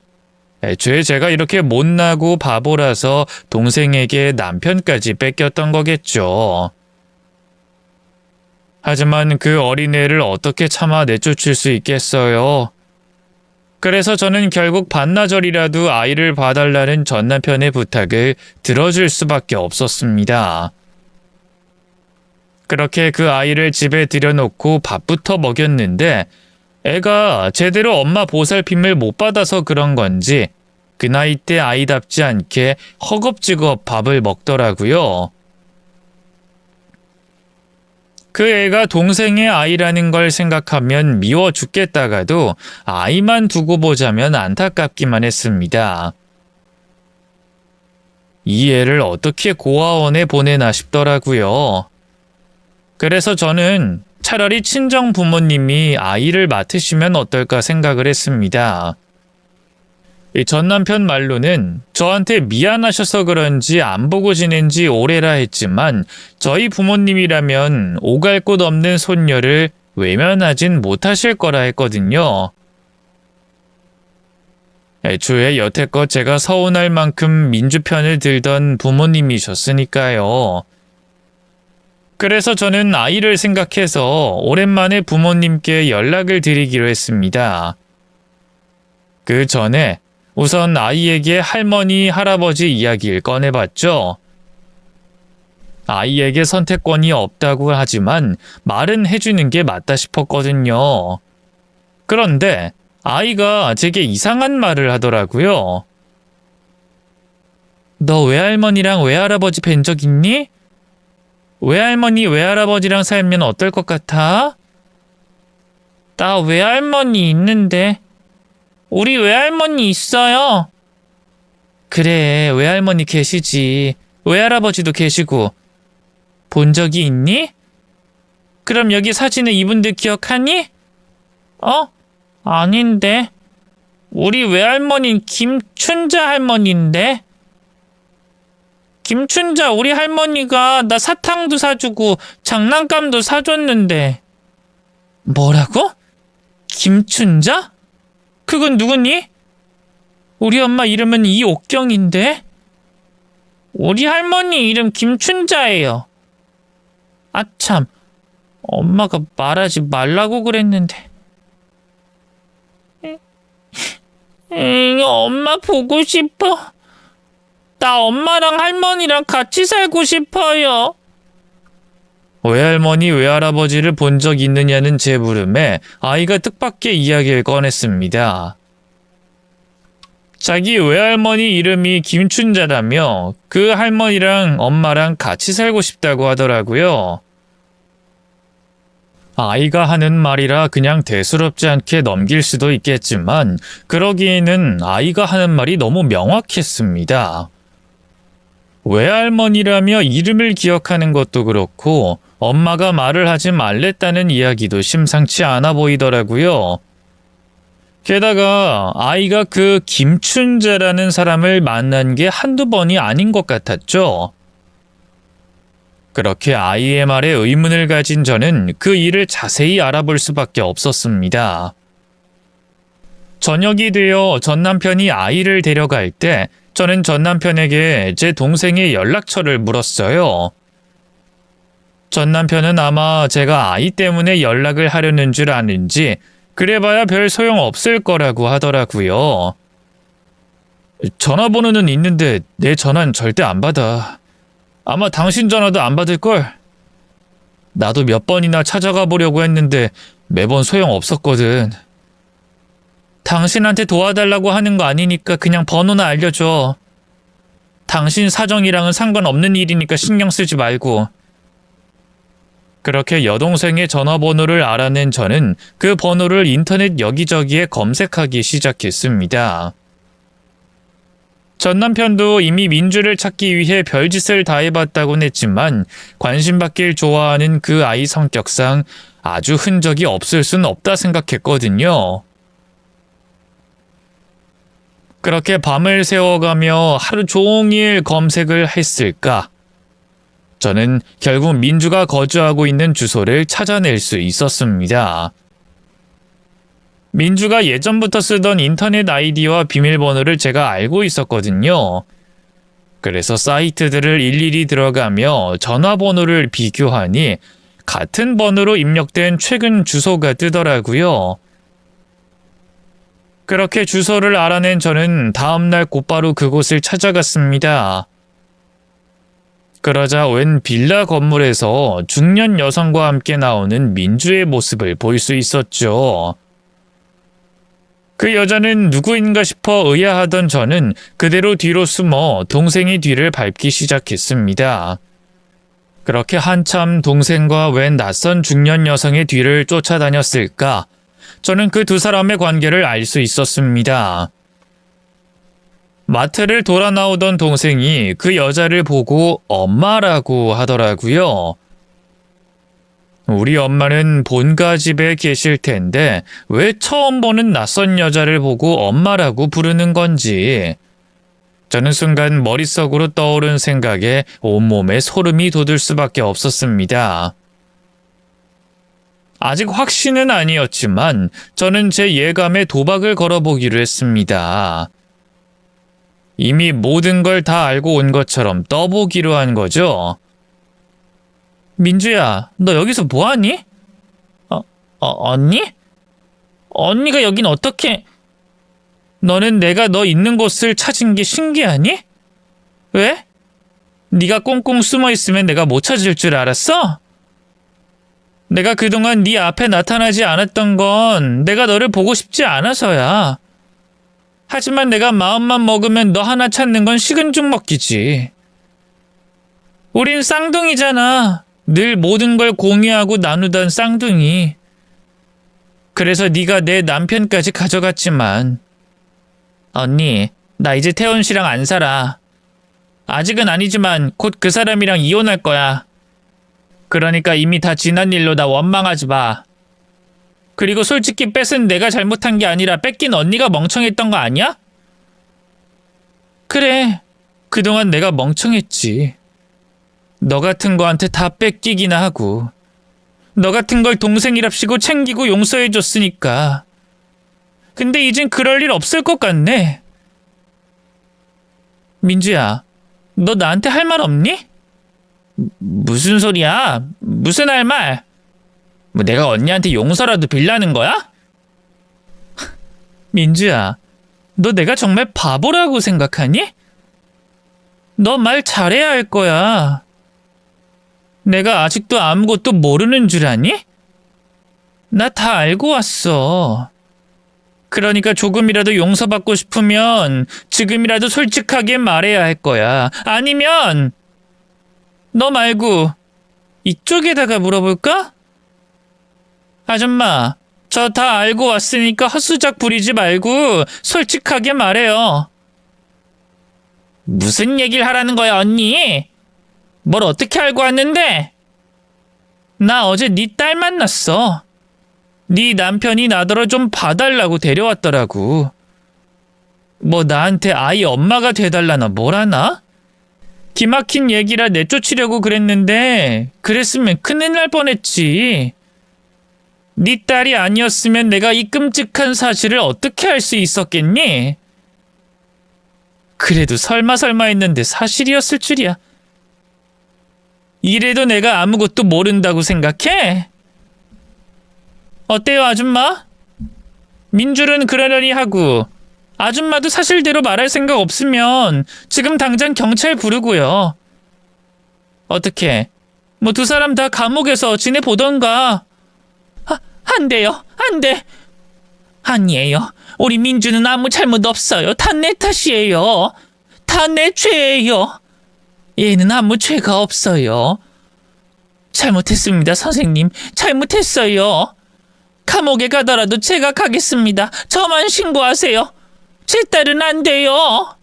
애초에 제가 이렇게 못나고 바보라서 동생에게 남편까지 뺏겼던 거겠죠. 하지만 그 어린애를 어떻게 참아 내쫓을 수 있겠어요. 그래서 저는 결국 반나절이라도 아이를 봐달라는 전 남편의 부탁을 들어줄 수밖에 없었습니다. 그렇게 그 아이를 집에 들여놓고 밥부터 먹였는데 애가 제대로 엄마 보살핌을 못 받아서 그런 건지 그 나이 때 아이답지 않게 허겁지겁 밥을 먹더라고요. 그 애가 동생의 아이라는 걸 생각하면 미워 죽겠다가도 아이만 두고 보자면 안타깝기만 했습니다. 이 애를 어떻게 고아원에 보내나 싶더라고요. 그래서 저는 차라리 친정 부모님이 아이를 맡으시면 어떨까 생각을 했습니다. 전 남편 말로는 저한테 미안하셔서 그런지 안 보고 지낸 지 오래라 했지만 저희 부모님이라면 오갈 곳 없는 손녀를 외면하진 못하실 거라 했거든요. 애초에 여태껏 제가 서운할 만큼 민주편을 들던 부모님이셨으니까요. 그래서 저는 아이를 생각해서 오랜만에 부모님께 연락을 드리기로 했습니다. 그 전에 우선 아이에게 할머니, 할아버지 이야기를 꺼내봤죠. 아이에게 선택권이 없다고 하지만 말은 해주는 게 맞다 싶었거든요. 그런데 아이가 제게 이상한 말을 하더라고요. 너 외할머니랑 외할아버지 뵌 적 있니? 외할머니, 외할아버지랑 살면 어떨 것 같아? 나 외할머니 있는데. 우리 외할머니 있어요. 그래, 외할머니 계시지. 외할아버지도 계시고. 본 적이 있니? 그럼 여기 사진에 이분들 기억하니? 아닌데. 우리 외할머니는 김춘자 할머니인데. 김춘자 우리 할머니가 나 사탕도 사주고 장난감도 사줬는데. 뭐라고? 김춘자? 그건 누구니? 우리 엄마 이름은 이옥경인데? 우리 할머니 이름 김춘자예요. 아참, 엄마가 말하지 말라고 그랬는데. 엄마 보고 싶어. 나 엄마랑 할머니랑 같이 살고 싶어요. 외할머니, 외할아버지를 본 적 있느냐는 제 물음에 아이가 뜻밖의 이야기를 꺼냈습니다. 자기 외할머니 이름이 김춘자라며 그 할머니랑 엄마랑 같이 살고 싶다고 하더라고요. 아이가 하는 말이라 그냥 대수롭지 않게 넘길 수도 있겠지만 그러기에는 아이가 하는 말이 너무 명확했습니다. 외할머니라며 이름을 기억하는 것도 그렇고 엄마가 말을 하지 말랬다는 이야기도 심상치 않아 보이더라고요. 게다가 아이가 그 김춘자라는 사람을 만난 게 한두 번이 아닌 것 같았죠. 그렇게 아이의 말에 의문을 가진 저는 그 일을 자세히 알아볼 수밖에 없었습니다. 저녁이 되어 전 남편이 아이를 데려갈 때 저는 전 남편에게 제 동생의 연락처를 물었어요. 전 남편은 아마 제가 아이 때문에 연락을 하려는 줄 아는지 그래봐야 별 소용 없을 거라고 하더라고요. 전화번호는 있는데 내 전화는 절대 안 받아. 아마 당신 전화도 안 받을걸? 나도 몇 번이나 찾아가 보려고 했는데 매번 소용 없었거든. 당신한테 도와달라고 하는 거 아니니까 그냥 번호나 알려줘. 당신 사정이랑은 상관없는 일이니까 신경 쓰지 말고. 그렇게 여동생의 전화번호를 알아낸 저는 그 번호를 인터넷 여기저기에 검색하기 시작했습니다. 전 남편도 이미 민주를 찾기 위해 별짓을 다 해봤다곤 했지만 관심받길 좋아하는 그 아이 성격상 아주 흔적이 없을 순 없다 생각했거든요. 그렇게 밤을 새워가며 하루 종일 검색을 했을까? 저는 결국 민주가 거주하고 있는 주소를 찾아낼 수 있었습니다. 민주가 예전부터 쓰던 인터넷 아이디와 비밀번호를 제가 알고 있었거든요. 그래서 사이트들을 일일이 들어가며 전화번호를 비교하니 같은 번호로 입력된 최근 주소가 뜨더라고요. 그렇게 주소를 알아낸 저는 다음날 곧바로 그곳을 찾아갔습니다. 그러자 웬 빌라 건물에서 중년 여성과 함께 나오는 민주의 모습을 볼 수 있었죠. 그 여자는 누구인가 싶어 의아하던 저는 그대로 뒤로 숨어 동생의 뒤를 밟기 시작했습니다. 그렇게 한참 동생과 웬 낯선 중년 여성의 뒤를 쫓아다녔을까? 저는 그 두 사람의 관계를 알 수 있었습니다. 마트를 돌아 나오던 동생이 그 여자를 보고 엄마라고 하더라고요. 우리 엄마는 본가 집에 계실 텐데 왜 처음 보는 낯선 여자를 보고 엄마라고 부르는 건지. 저는 순간 머릿속으로 떠오른 생각에 온몸에 소름이 돋을 수밖에 없었습니다. 아직 확신은 아니었지만 저는 제 예감에 도박을 걸어보기로 했습니다. 이미 모든 걸 다 알고 온 것처럼 떠보기로 한 거죠. 민주야, 너 여기서 뭐하니? 언니? 언니가 여긴 어떻게... 너는 내가 너 있는 곳을 찾은 게 신기하니? 왜? 네가 꽁꽁 숨어 있으면 내가 못 찾을 줄 알았어? 내가 그동안 네 앞에 나타나지 않았던 건 내가 너를 보고 싶지 않아서야. 하지만 내가 마음만 먹으면 너 하나 찾는 건 식은 죽 먹기지. 우린 쌍둥이잖아. 늘 모든 걸 공유하고 나누던 쌍둥이. 그래서 네가 내 남편까지 가져갔지만. 언니, 나 이제 태원 씨랑 안 살아. 아직은 아니지만 곧 그 사람이랑 이혼할 거야. 그러니까 이미 다 지난 일로 나 원망하지 마. 그리고 솔직히 뺏은 내가 잘못한 게 아니라 뺏긴 언니가 멍청했던 거 아니야? 그래. 그동안 내가 멍청했지. 너 같은 거한테 다 뺏기기나 하고 너 같은 걸 동생이랍시고 챙기고 용서해줬으니까. 근데 이젠 그럴 일 없을 것 같네. 민주야, 너 나한테 할 말 없니? 무슨 소리야? 무슨 할 말? 뭐 내가 언니한테 용서라도 빌라는 거야? 민주야, 너 내가 정말 바보라고 생각하니? 너 말 잘해야 할 거야. 내가 아직도 아무것도 모르는 줄 아니? 나 다 알고 왔어. 그러니까 조금이라도 용서받고 싶으면 지금이라도 솔직하게 말해야 할 거야. 아니면 너 말고 이쪽에다가 물어볼까? 아줌마, 저 다 알고 왔으니까 헛수작 부리지 말고 솔직하게 말해요. 무슨 얘기를 하라는 거야, 언니? 뭘 어떻게 알고 왔는데? 나 어제 네 딸 만났어. 네 남편이 나더러 좀 봐달라고 데려왔더라고. 뭐 나한테 아이 엄마가 돼달라나 뭐라나? 기막힌 얘기라 내쫓으려고 그랬는데 그랬으면 큰일 날 뻔했지. 네 딸이 아니었으면 내가 이 끔찍한 사실을 어떻게 알 수 있었겠니? 그래도 설마 했는데 사실이었을 줄이야. 이래도 내가 아무것도 모른다고 생각해? 어때요, 아줌마? 민줄은 그러려니 하고 아줌마도 사실대로 말할 생각 없으면 지금 당장 경찰 부르고요. 어떻게? 뭐 두 사람 다 감옥에서 지내보던가. 안 돼요. 안 돼. 아니에요. 우리 민주는 아무 잘못 없어요. 다 내 탓이에요. 다 내 죄예요. 얘는 아무 죄가 없어요. 잘못했습니다, 선생님. 잘못했어요. 감옥에 가더라도 제가 가겠습니다. 저만 신고하세요. 제 딸은 안 돼요.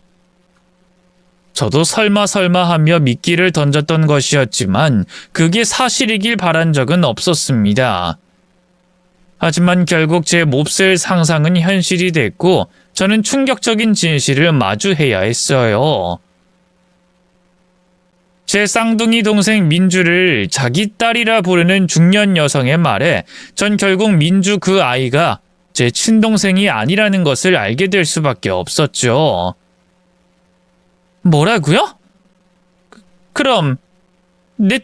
저도 설마 하며 미끼를 던졌던 것이었지만 그게 사실이길 바란 적은 없었습니다. 하지만 결국 제 몹쓸 상상은 현실이 됐고 저는 충격적인 진실을 마주해야 했어요. 제 쌍둥이 동생 민주를 자기 딸이라 부르는 중년 여성의 말에 전 결국 민주 그 아이가 제 친동생이 아니라는 것을 알게 될 수밖에 없었죠. 뭐라고요? 그럼 내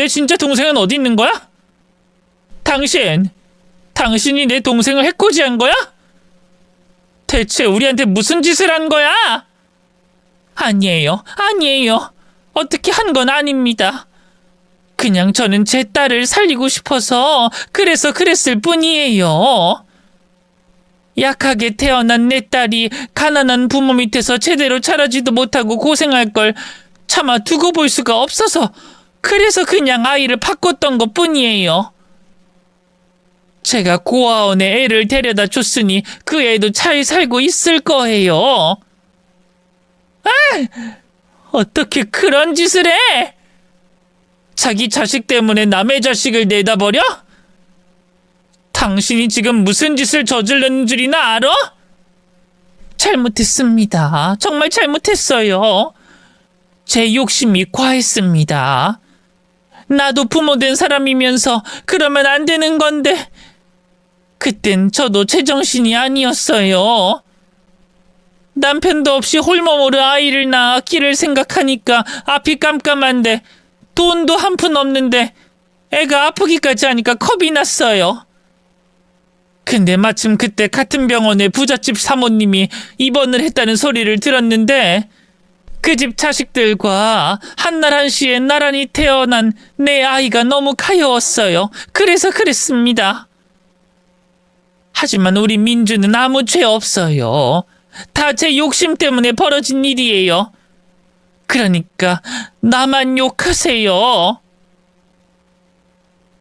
진짜 동생은 어디 있는 거야? 당신이 내 동생을 해코지한 거야? 대체 우리한테 무슨 짓을 한 거야? 아니에요. 어떻게 한 건 아닙니다. 그냥 저는 제 딸을 살리고 싶어서 그래서 그랬을 뿐이에요. 약하게 태어난 내 딸이 가난한 부모 밑에서 제대로 자라지도 못하고 고생할 걸 차마 두고 볼 수가 없어서 그래서 그냥 아이를 바꿨던 것 뿐이에요. 제가 고아원에 애를 데려다 줬으니 그 애도 잘 살고 있을 거예요. 어떻게 그런 짓을 해? 자기 자식 때문에 남의 자식을 내다버려? 당신이 지금 무슨 짓을 저질렀는 줄이나 알아? 잘못했습니다. 정말 잘못했어요. 제 욕심이 과했습니다. 나도 부모 된 사람이면서 그러면 안 되는 건데 그땐 저도 제정신이 아니었어요. 남편도 없이 홀몸으로 아이를 낳아 키를 생각하니까 앞이 깜깜한데 돈도 한 푼 없는데 애가 아프기까지 하니까 겁이 났어요. 근데 마침 그때 같은 병원에 부잣집 사모님이 입원을 했다는 소리를 들었는데 그 집 자식들과 한날 한시에 나란히 태어난 내 아이가 너무 가여웠어요. 그래서 그랬습니다. 하지만 우리 민주는 아무 죄 없어요. 다 제 욕심 때문에 벌어진 일이에요. 그러니까 나만 욕하세요.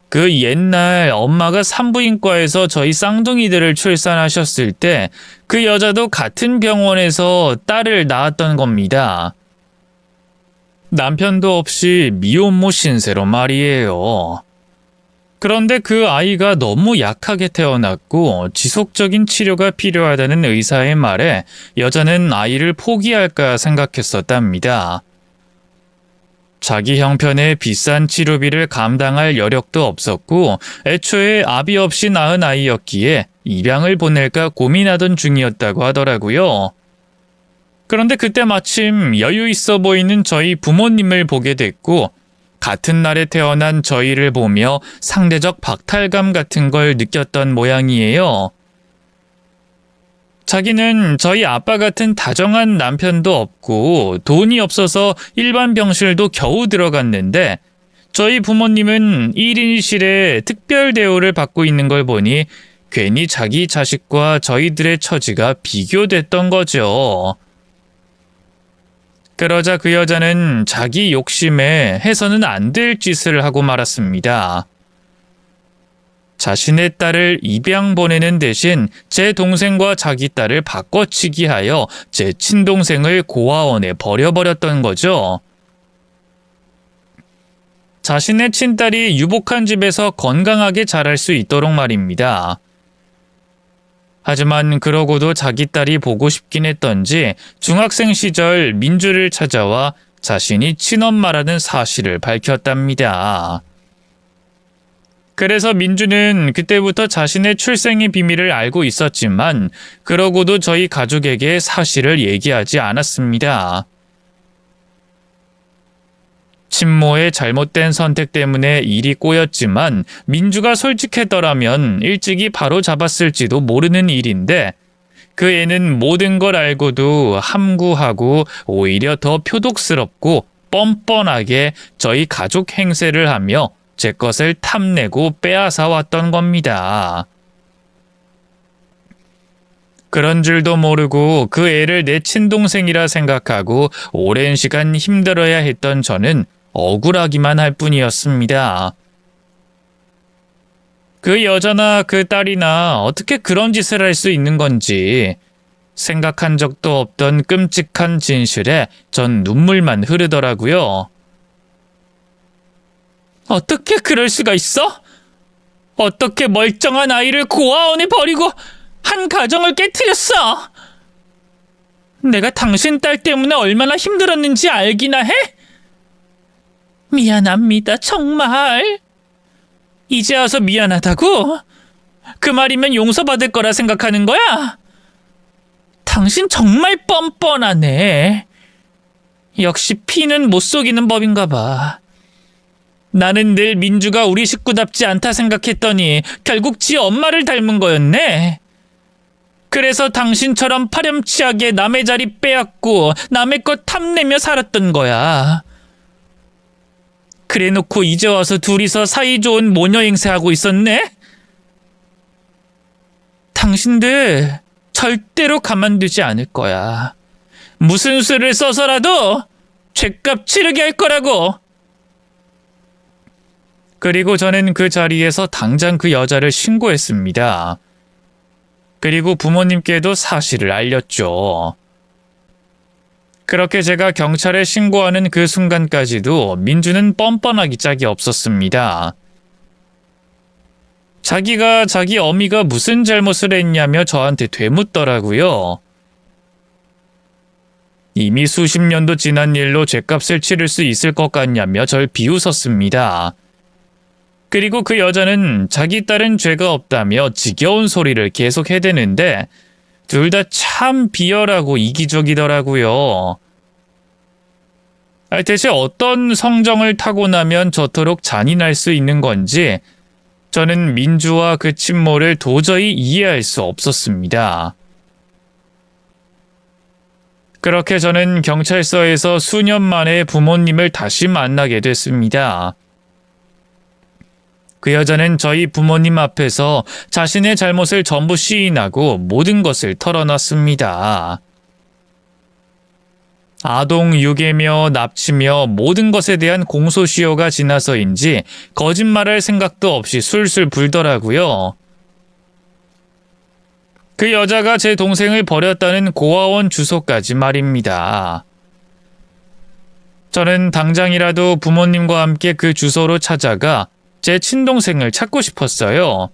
그 옛날 엄마가 산부인과에서 저희 쌍둥이들을 출산하셨을 때 그 여자도 같은 병원에서 딸을 낳았던 겁니다. 남편도 없이 미혼모 신세로 말이에요. 그런데 그 아이가 너무 약하게 태어났고 지속적인 치료가 필요하다는 의사의 말에 여자는 아이를 포기할까 생각했었답니다. 자기 형편에 비싼 치료비를 감당할 여력도 없었고 애초에 아비 없이 낳은 아이였기에 입양을 보낼까 고민하던 중이었다고 하더라고요. 그런데 그때 마침 여유 있어 보이는 저희 부모님을 보게 됐고 같은 날에 태어난 저희를 보며 상대적 박탈감 같은 걸 느꼈던 모양이에요. 자기는 저희 아빠 같은 다정한 남편도 없고 돈이 없어서 일반 병실도 겨우 들어갔는데 저희 부모님은 1인실에 특별 대우를 받고 있는 걸 보니 괜히 자기 자식과 저희들의 처지가 비교됐던 거죠. 그러자 그 여자는 자기 욕심에 해서는 안 될 짓을 하고 말았습니다. 자신의 딸을 입양 보내는 대신 제 동생과 자기 딸을 바꿔치기 하여 제 친동생을 고아원에 버려버렸던 거죠. 자신의 친딸이 유복한 집에서 건강하게 자랄 수 있도록 말입니다. 하지만 그러고도 자기 딸이 보고 싶긴 했던지 중학생 시절 민주를 찾아와 자신이 친엄마라는 사실을 밝혔답니다. 그래서 민주는 그때부터 자신의 출생의 비밀을 알고 있었지만 그러고도 저희 가족에게 사실을 얘기하지 않았습니다. 친모의 잘못된 선택 때문에 일이 꼬였지만 민주가 솔직했더라면 일찍이 바로 잡았을지도 모르는 일인데 그 애는 모든 걸 알고도 함구하고 오히려 더 표독스럽고 뻔뻔하게 저희 가족 행세를 하며 제 것을 탐내고 빼앗아 왔던 겁니다. 그런 줄도 모르고 그 애를 내 친동생이라 생각하고 오랜 시간 힘들어야 했던 저는 억울하기만 할 뿐이었습니다. 그 여자나 그 딸이나 어떻게 그런 짓을 할 수 있는 건지 생각한 적도 없던 끔찍한 진실에 전 눈물만 흐르더라고요. 어떻게 그럴 수가 있어? 어떻게 멀쩡한 아이를 고아원에 버리고 한 가정을 깨트렸어? 내가 당신 딸 때문에 얼마나 힘들었는지 알기나 해? 미안합니다, 정말. 이제 와서 미안하다고? 그 말이면 용서받을 거라 생각하는 거야? 당신 정말 뻔뻔하네. 역시 피는 못 속이는 법인가 봐. 나는 늘 민주가 우리 식구답지 않다 생각했더니 결국 지 엄마를 닮은 거였네. 그래서 당신처럼 파렴치하게 남의 자리 빼앗고 남의 것 탐내며 살았던 거야. 그래놓고 이제 와서 둘이서 사이좋은 모녀 행세하고 있었네? 당신들 절대로 가만두지 않을 거야. 무슨 수를 써서라도 죗값 치르게 할 거라고. 그리고 저는 그 자리에서 당장 그 여자를 신고했습니다. 그리고 부모님께도 사실을 알렸죠. 그렇게 제가 경찰에 신고하는 그 순간까지도 민주는 뻔뻔하기 짝이 없었습니다. 자기가 자기 어미가 무슨 잘못을 했냐며 저한테 되묻더라고요. 이미 수십 년도 지난 일로 죗값을 치를 수 있을 것 같냐며 절 비웃었습니다. 그리고 그 여자는 자기 딸은 죄가 없다며 지겨운 소리를 계속 해대는데 둘 다 참 비열하고 이기적이더라고요. 대체 어떤 성정을 타고나면 저토록 잔인할 수 있는 건지 저는 민주와 그 친모를 도저히 이해할 수 없었습니다. 그렇게 저는 경찰서에서 수년 만에 부모님을 다시 만나게 됐습니다. 그 여자는 저희 부모님 앞에서 자신의 잘못을 전부 시인하고 모든 것을 털어놨습니다. 아동 유괴며 납치며 모든 것에 대한 공소시효가 지나서인지 거짓말할 생각도 없이 술술 불더라고요. 그 여자가 제 동생을 버렸다는 고아원 주소까지 말입니다. 저는 당장이라도 부모님과 함께 그 주소로 찾아가 제 친동생을 찾고 싶었어요.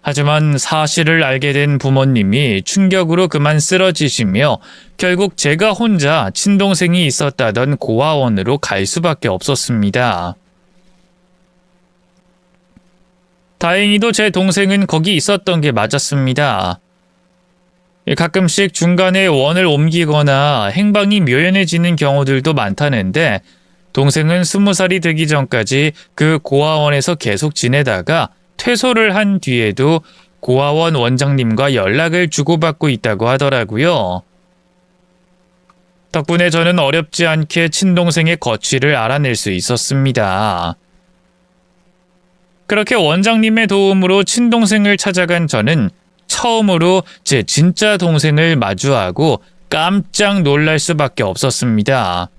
하지만 사실을 알게 된 부모님이 충격으로 그만 쓰러지시며 결국 제가 혼자 친동생이 있었다던 고아원으로 갈 수밖에 없었습니다. 다행히도 제 동생은 거기 있었던 게 맞았습니다. 가끔씩 중간에 원을 옮기거나 행방이 묘연해지는 경우들도 많다는데 동생은 20살이 되기 전까지 그 고아원에서 계속 지내다가 퇴소를 한 뒤에도 고아원 원장님과 연락을 주고받고 있다고 하더라고요. 덕분에 저는 어렵지 않게 친동생의 거취를 알아낼 수 있었습니다. 그렇게 원장님의 도움으로 친동생을 찾아간 저는 처음으로 제 진짜 동생을 마주하고 깜짝 놀랄 수밖에 없었습니다.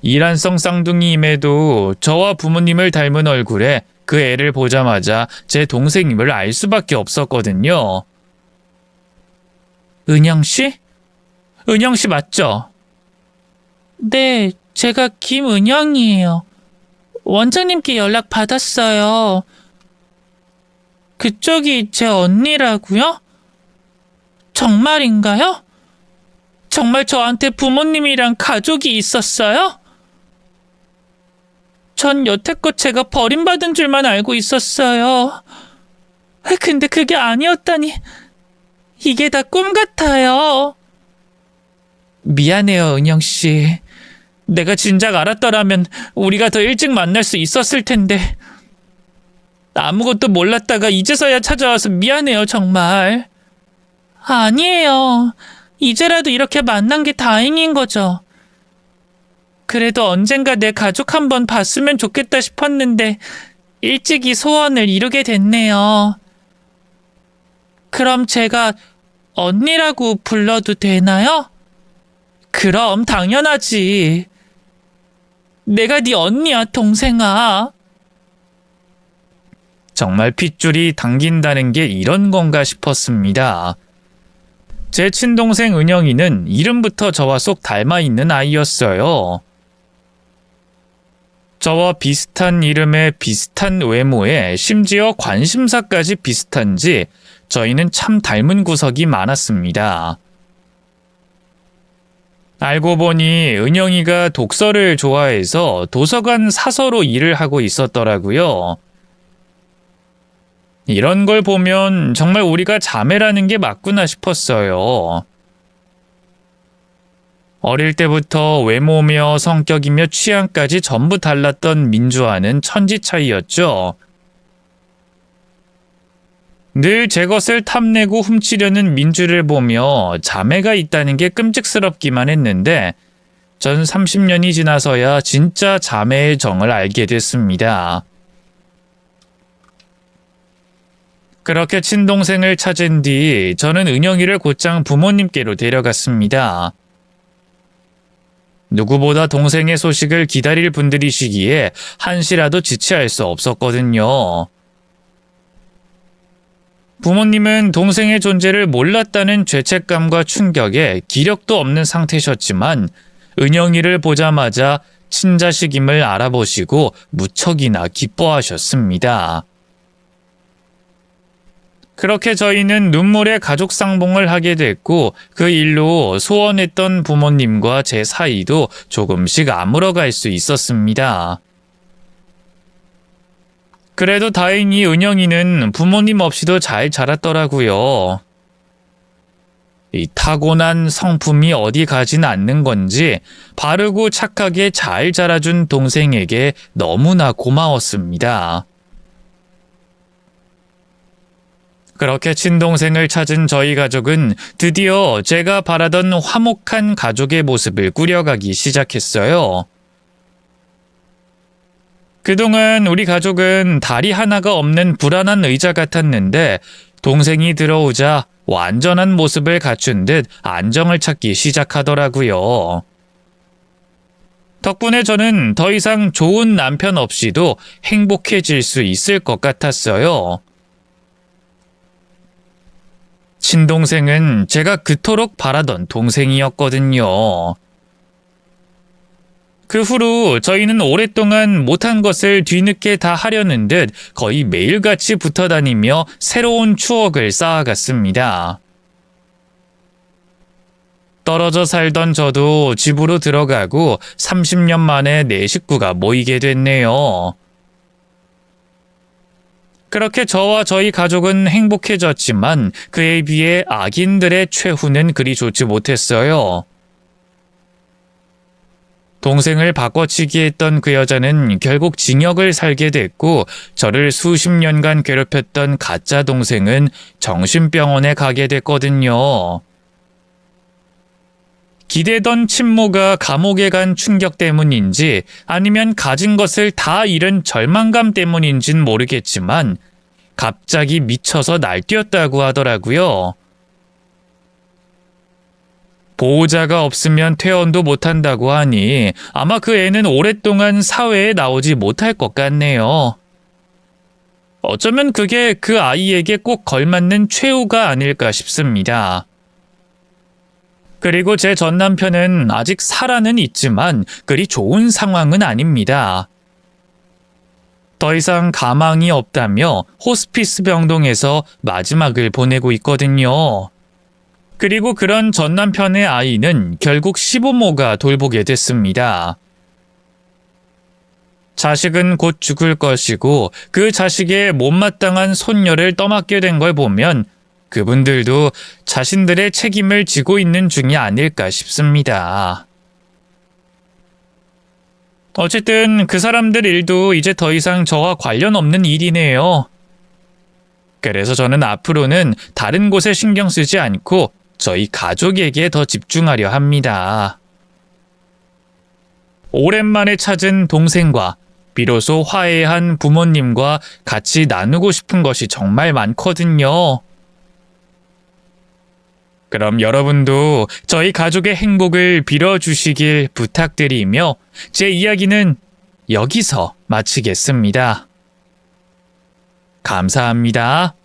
이란성 쌍둥이임에도 저와 부모님을 닮은 얼굴에 그 애를 보자마자 제 동생임을 알 수밖에 없었거든요. 은영씨? 은영씨 맞죠? 네, 제가 김은영이에요. 원장님께 연락 받았어요. 그쪽이 제 언니라고요? 정말인가요? 정말 저한테 부모님이랑 가족이 있었어요? 전 여태껏 제가 버림받은 줄만 알고 있었어요. 근데 그게 아니었다니. 이게 다 꿈 같아요. 미안해요, 은영씨. 내가 진작 알았더라면 우리가 더 일찍 만날 수 있었을 텐데. 아무것도 몰랐다가 이제서야 찾아와서 미안해요, 정말. 아니에요. 이제라도 이렇게 만난 게 다행인 거죠. 그래도 언젠가 내 가족 한번 봤으면 좋겠다 싶었는데 일찍이 소원을 이루게 됐네요. 그럼 제가 언니라고 불러도 되나요? 그럼 당연하지. 내가 네 언니야, 동생아. 정말 핏줄이 당긴다는 게 이런 건가 싶었습니다. 제 친동생 은영이는 이름부터 저와 쏙 닮아있는 아이였어요. 저와 비슷한 이름에 비슷한 외모에 심지어 관심사까지 비슷한지 저희는 참 닮은 구석이 많았습니다. 알고 보니 은영이가 독서를 좋아해서 도서관 사서로 일을 하고 있었더라고요. 이런 걸 보면 정말 우리가 자매라는 게 맞구나 싶었어요. 어릴 때부터 외모며 성격이며 취향까지 전부 달랐던 민주와는 천지 차이였죠. 늘 제 것을 탐내고 훔치려는 민주를 보며 자매가 있다는 게 끔찍스럽기만 했는데 전 30년이 지나서야 진짜 자매의 정을 알게 됐습니다. 그렇게 친동생을 찾은 뒤 저는 은영이를 곧장 부모님께로 데려갔습니다. 누구보다 동생의 소식을 기다릴 분들이시기에 한시라도 지체할 수 없었거든요. 부모님은 동생의 존재를 몰랐다는 죄책감과 충격에 기력도 없는 상태셨지만 은영이를 보자마자 친자식임을 알아보시고 무척이나 기뻐하셨습니다. 그렇게 저희는 눈물의 가족 상봉을 하게 됐고 그 일로 소원했던 부모님과 제 사이도 조금씩 아물어갈 수 있었습니다. 그래도 다행히 은영이는 부모님 없이도 잘 자랐더라고요. 이 타고난 성품이 어디 가진 않는 건지 바르고 착하게 잘 자라준 동생에게 너무나 고마웠습니다. 그렇게 친동생을 찾은 저희 가족은 드디어 제가 바라던 화목한 가족의 모습을 꾸려가기 시작했어요. 그동안 우리 가족은 다리 하나가 없는 불안한 의자 같았는데 동생이 들어오자 완전한 모습을 갖춘 듯 안정을 찾기 시작하더라고요. 덕분에 저는 더 이상 좋은 남편 없이도 행복해질 수 있을 것 같았어요. 친동생은 제가 그토록 바라던 동생이었거든요. 그 후로 저희는 오랫동안 못한 것을 뒤늦게 다 하려는 듯 거의 매일같이 붙어 다니며 새로운 추억을 쌓아갔습니다. 떨어져 살던 저도 집으로 들어가고 30년 만에 내 식구가 모이게 됐네요. 그렇게 저와 저희 가족은 행복해졌지만 그에 비해 악인들의 최후는 그리 좋지 못했어요. 동생을 바꿔치기 했던 그 여자는 결국 징역을 살게 됐고 저를 수십 년간 괴롭혔던 가짜 동생은 정신병원에 가게 됐거든요. 기대던 친모가 감옥에 간 충격 때문인지 아니면 가진 것을 다 잃은 절망감 때문인진 모르겠지만 갑자기 미쳐서 날뛰었다고 하더라고요. 보호자가 없으면 퇴원도 못한다고 하니 아마 그 애는 오랫동안 사회에 나오지 못할 것 같네요. 어쩌면 그게 그 아이에게 꼭 걸맞는 최후가 아닐까 싶습니다. 그리고 제 전남편은 아직 살아는 있지만 그리 좋은 상황은 아닙니다. 더 이상 가망이 없다며 호스피스 병동에서 마지막을 보내고 있거든요. 그리고 그런 전남편의 아이는 결국 시부모가 돌보게 됐습니다. 자식은 곧 죽을 것이고 그 자식의 못마땅한 손녀를 떠맡게 된 걸 보면 그분들도 자신들의 책임을 지고 있는 중이 아닐까 싶습니다. 어쨌든 그 사람들 일도 이제 더 이상 저와 관련 없는 일이네요. 그래서 저는 앞으로는 다른 곳에 신경 쓰지 않고 저희 가족에게 더 집중하려 합니다. 오랜만에 찾은 동생과 비로소 화해한 부모님과 같이 나누고 싶은 것이 정말 많거든요. 그럼 여러분도 저희 가족의 행복을 빌어주시길 부탁드리며 제 이야기는 여기서 마치겠습니다. 감사합니다.